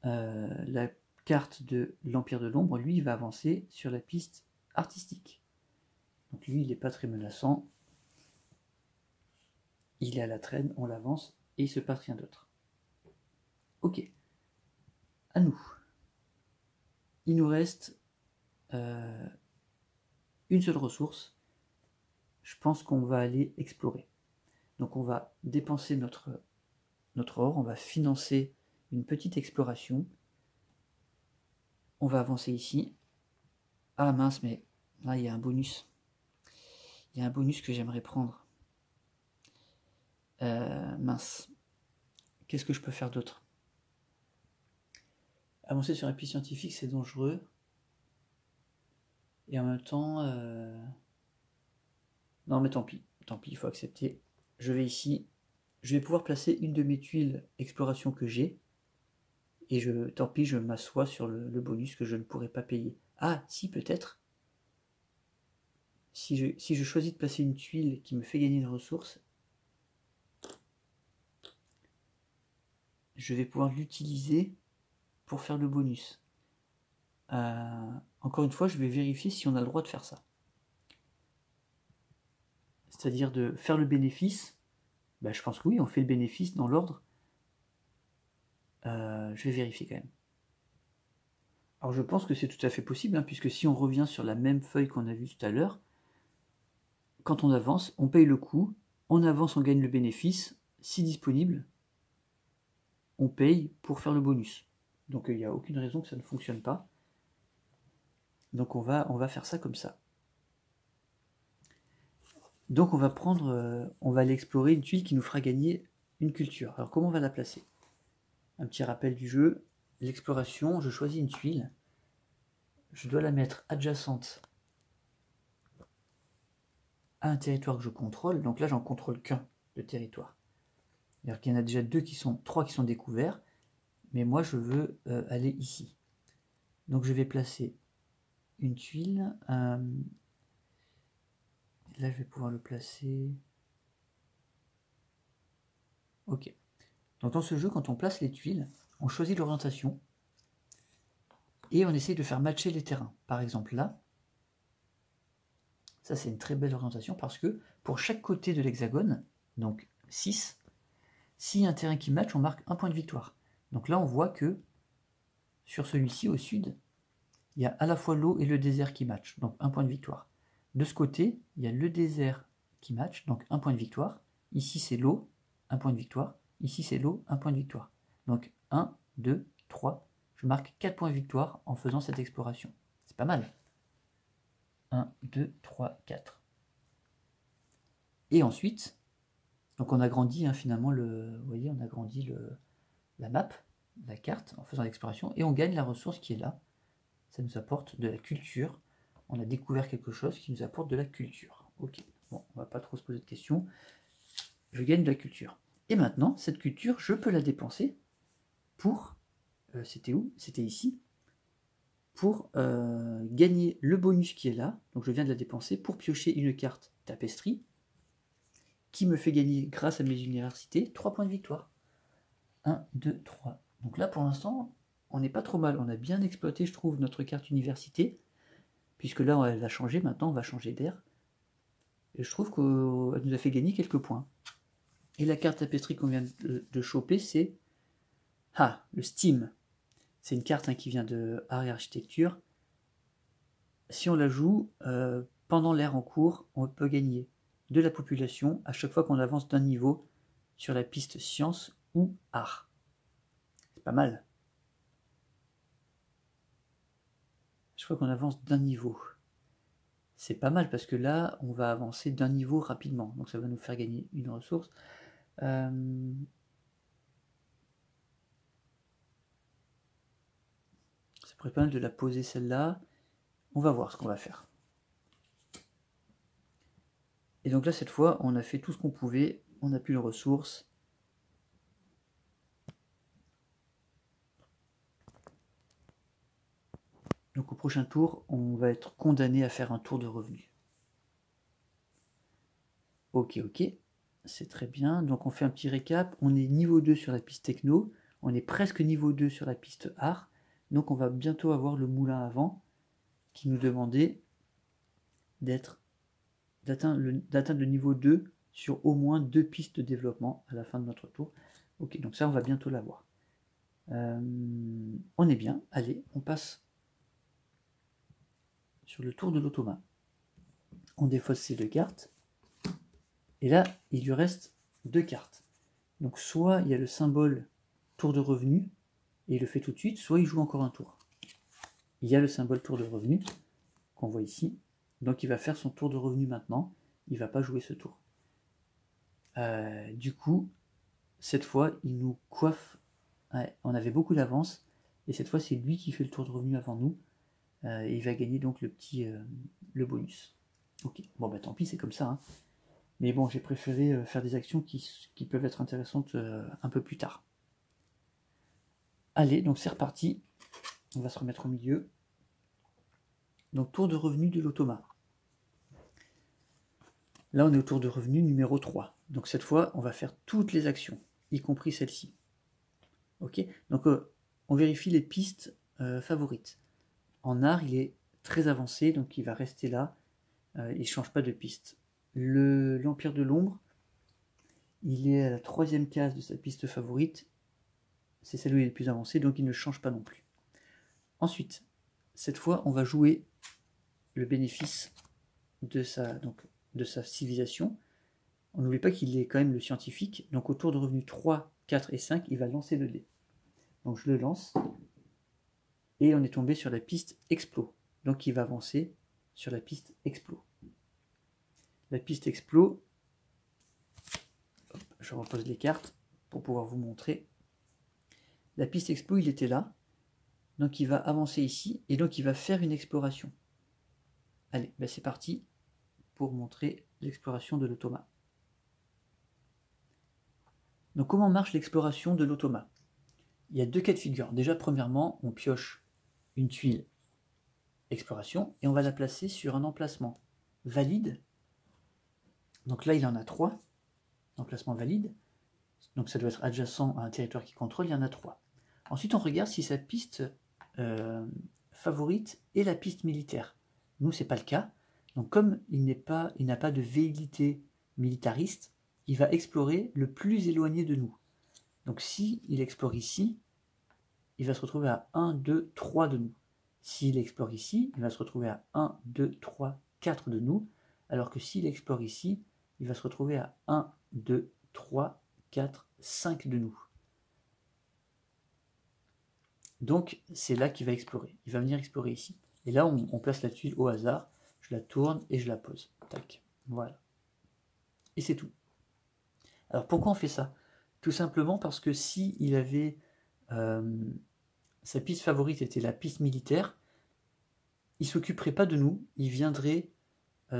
la carte de l'Empire de l'Ombre, lui, il va avancer sur la piste artistique. Donc lui, il n'est pas très menaçant. Il est à la traîne, on l'avance, et il se passe rien d'autre. Ok. À nous. Il nous reste une seule ressource. Je pense qu'on va aller explorer. Donc on va dépenser notre or, on va financer une petite exploration. On va avancer ici. Ah mince, mais là il y a un bonus. Il y a un bonus que j'aimerais prendre. Mince. Qu'est-ce que je peux faire d'autre? Avancer sur la piste scientifique, c'est dangereux. Et en même temps... Non mais tant pis, il faut accepter. Je vais ici. Je vais pouvoir placer une de mes tuiles exploration que j'ai. Et tant pis, je m'assois sur le bonus que je ne pourrais pas payer. Ah, si, peut-être. Si je choisis de placer une tuile qui me fait gagner une ressource, je vais pouvoir l'utiliser pour faire le bonus. Encore une fois, je vais vérifier si on a le droit de faire ça. C'est-à-dire de faire le bénéfice. Ben, je pense que oui, on fait le bénéfice dans l'ordre. Je vais vérifier quand même. Alors je pense que c'est tout à fait possible, hein, puisque si on revient sur la même feuille qu'on a vue tout à l'heure, quand on avance, on paye le coût, on avance, on gagne le bénéfice, si disponible, on paye pour faire le bonus. Donc il n'y a aucune raison que ça ne fonctionne pas. Donc on va faire ça comme ça. Donc on va aller explorer une tuile qui nous fera gagner une culture. Alors comment on va la placer? Un petit rappel du jeu, l'exploration, je choisis une tuile, je dois la mettre adjacente à un territoire que je contrôle, donc là j'en contrôle qu'un de territoire. C'est-à-dire qu'il y en a déjà 3 qui sont découverts, mais moi je veux aller ici. Donc je vais placer une tuile, là je vais pouvoir le placer Ok. Donc dans ce jeu, quand on place les tuiles, on choisit l'orientation et on essaye de faire matcher les terrains. Par exemple là, ça c'est une très belle orientation parce que pour chaque côté de l'hexagone, donc 6, s'il y a un terrain qui match, on marque un point de victoire. Donc là on voit que sur celui-ci au sud, il y a à la fois l'eau et le désert qui matchent, donc un point de victoire. De ce côté, il y a le désert qui match, donc un point de victoire. Ici c'est l'eau, un point de victoire. Ici c'est l'eau, un point de victoire. Donc 1, 2, 3, je marque 4 points de victoire en faisant cette exploration. C'est pas mal. 1, 2, 3, 4. Et ensuite, donc on agrandit finalement vous voyez, on agrandit la map, la carte en faisant l'exploration, et on gagne la ressource qui est là. Ça nous apporte de la culture. On a découvert quelque chose qui nous apporte de la culture. Ok, bon, on va pas trop se poser de questions. Je gagne de la culture. Et maintenant, cette culture, je peux la dépenser pour... c'était où? C'était ici. Pour gagner le bonus qui est là. Donc je viens de la dépenser pour piocher une carte tapisserie qui me fait gagner, grâce à mes universités, 3 points de victoire. 1, 2, 3. Donc là, pour l'instant, on n'est pas trop mal. On a bien exploité, je trouve, notre carte université. Puisque là, elle va changer. Maintenant, on va changer d'air. Et je trouve qu'elle nous a fait gagner quelques points. Et la carte tapisserie qu'on vient de choper, c'est... Ah, le Steam. C'est une carte qui vient de Art et Architecture. Si on la joue, pendant l'ère en cours, on peut gagner de la population à chaque fois qu'on avance d'un niveau sur la piste science ou art. C'est pas mal. Chaque fois qu'on avance d'un niveau. C'est pas mal parce que là, on va avancer d'un niveau rapidement. Donc ça va nous faire gagner une ressource. Ça pourrait être pas mal de la poser celle-là. On va voir ce qu'on va faire. Et donc là, cette fois, on a fait tout ce qu'on pouvait. On n'a plus de ressources. Donc au prochain tour, on va être condamné à faire un tour de revenu. Ok, c'est très bien. Donc on fait un petit récap. On est niveau 2 sur la piste techno. On est presque niveau 2 sur la piste art. Donc on va bientôt avoir le moulin à vent qui nous demandait d'atteindre le niveau 2 sur au moins 2 pistes de développement à la fin de notre tour. Ok, donc ça on va bientôt l'avoir. On est bien. Allez, on passe sur le tour de l'automa. On défausse ces 2 cartes. Et là, il lui reste 2 cartes. Donc soit il y a le symbole tour de revenu, et il le fait tout de suite, soit il joue encore un tour. Il y a le symbole tour de revenu, qu'on voit ici. Donc il va faire son tour de revenu maintenant. Il ne va pas jouer ce tour. Du coup, cette fois, il nous coiffe. Ouais, on avait beaucoup d'avance. Et cette fois, c'est lui qui fait le tour de revenu avant nous. Et il va gagner donc le bonus. Ok, bon bah tant pis, c'est comme ça. Hein. Mais bon, j'ai préféré faire des actions qui peuvent être intéressantes un peu plus tard. Allez, donc c'est reparti. On va se remettre au milieu. Donc tour de revenu de l'automa. Là, on est au tour de revenu numéro 3. Donc cette fois, on va faire toutes les actions, y compris celle-ci. Ok. Donc on vérifie les pistes favorites. En art, il est très avancé, donc il va rester là. Il ne change pas de piste. L'Empire de l'Ombre, il est à la 3e case de sa piste favorite. C'est celle où il est le plus avancé, donc il ne change pas non plus. Ensuite, cette fois, on va jouer le bénéfice de sa civilisation. On n'oublie pas qu'il est quand même le scientifique. Donc au tour de revenu 3, 4 et 5, il va lancer le dé. Donc je le lance. Et on est tombé sur la piste Explo. Donc il va avancer sur la piste Explo. La piste Explo, je repose les cartes pour pouvoir vous montrer. La piste Explo, il était là. Donc il va avancer ici. Et donc il va faire une exploration. Allez, ben c'est parti pour montrer l'exploration de l'automa. Donc comment marche l'exploration de l'automa? Il y a 2 cas de figure. Déjà, premièrement, on pioche une tuile exploration et on va la placer sur un emplacement valide. Donc là, il en a 3 emplacements valides. donc ça doit être adjacent à un territoire qu'il contrôle, il y en a 3. Ensuite, on regarde si sa piste favorite est la piste militaire. Nous, ce n'est pas le cas. Donc, comme il n'a pas de velléité militariste, il va explorer le plus éloigné de nous. Donc, s'il explore ici, il va se retrouver à 1, 2, 3 de nous. S'il explore ici, il va se retrouver à 1, 2, 3, 4 de nous. Alors que s'il explore ici, il va se retrouver à 1, 2, 3, 4, 5 de nous. Donc, c'est là qu'il va explorer. Il va venir explorer ici. Et là, on place la tuile au hasard. Je la tourne et je la pose. Tac. Voilà. Et c'est tout. Alors, pourquoi on fait ça? Tout simplement parce que si il avait... sa piste favorite était la piste militaire, il ne s'occuperait pas de nous. Il viendrait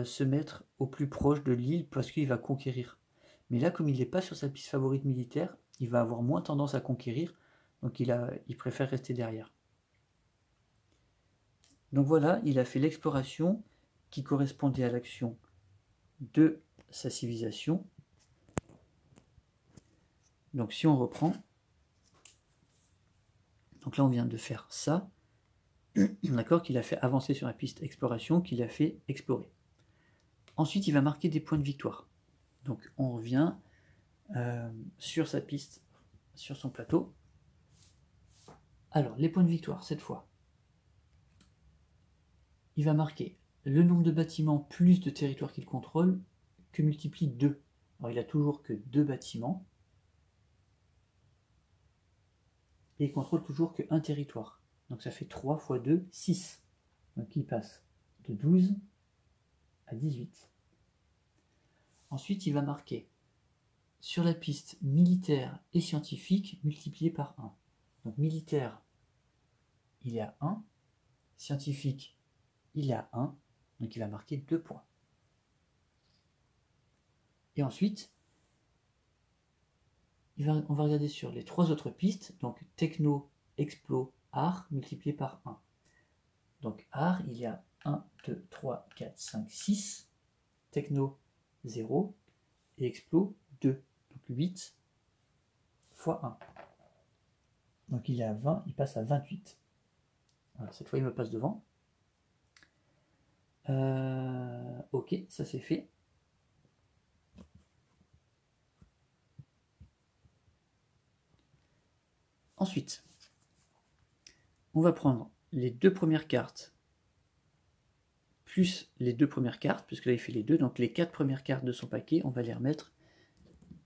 se mettre au plus proche de l'île parce qu'il va conquérir. Mais là, comme il n'est pas sur sa piste favorite militaire, il va avoir moins tendance à conquérir. Donc il préfère rester derrière. Donc voilà, il a fait l'exploration qui correspondait à l'action de sa civilisation. Donc si on reprend, donc là on vient de faire ça, d'accord, qu'il a fait avancer sur la piste exploration, qu'il a fait explorer. Ensuite il va marquer des points de victoire. Donc on revient sur sa piste, sur son plateau. Alors, les points de victoire, cette fois, il va marquer le nombre de bâtiments plus de territoires qu'il contrôle que multiplie 2. Alors, il a toujours que 2 bâtiments. Et il contrôle toujours qu'un territoire. Donc, ça fait 3 x 2, 6. Donc, il passe de 12 à 18. Ensuite, il va marquer sur la piste militaire et scientifique multiplié par 1. Donc, militaire, il est à 1. Scientifique, il est à 1. Donc, il va marquer 2 points. Et ensuite, on va regarder sur les 3 autres pistes. Donc, techno, explo, art, multiplié par 1. Donc, art, il y a 1, 2, 3, 4, 5, 6. Techno, 0. Et explo, 2. Donc, 8 fois 1. Donc, il est à 20, il passe à 28. Voilà, cette fois, il me passe devant. Ok, ça c'est fait. Ensuite, on va prendre les 2 premières cartes plus les 2 premières cartes, puisque là il fait les 2, donc les 4 premières cartes de son paquet, on va les remettre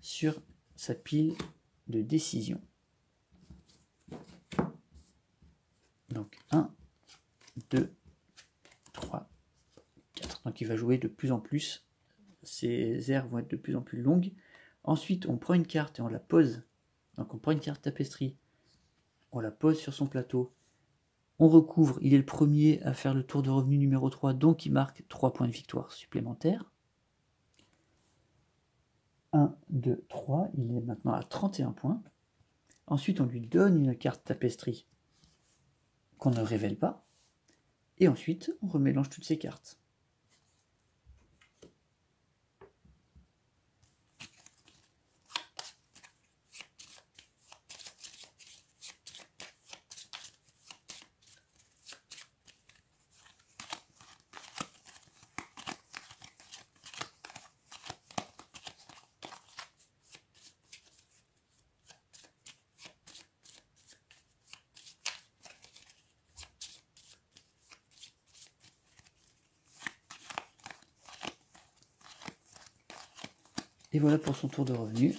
sur sa pile de décision. Donc 1, 2, 3, 4. Donc il va jouer de plus en plus, ses aires vont être de plus en plus longues. Ensuite, on prend une carte et on la pose. Donc on prend une carte tapisserie, on la pose sur son plateau. On recouvre, il est le premier à faire le tour de revenu numéro 3, donc il marque 3 points de victoire supplémentaires. 1, 2, 3, il est maintenant à 31 points. Ensuite, on lui donne une carte tapisserie qu'on ne révèle pas. Et ensuite, on remélange toutes ces cartes. Et voilà pour son tour de revenu.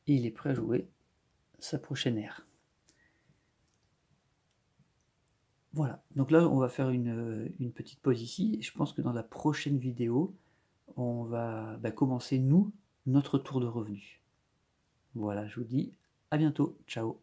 Et il est prêt à jouer sa prochaine ère. Voilà, donc là on va faire une petite pause ici. Et je pense que dans la prochaine vidéo, on va commencer nous, notre tour de revenu. Voilà, je vous dis à bientôt, ciao.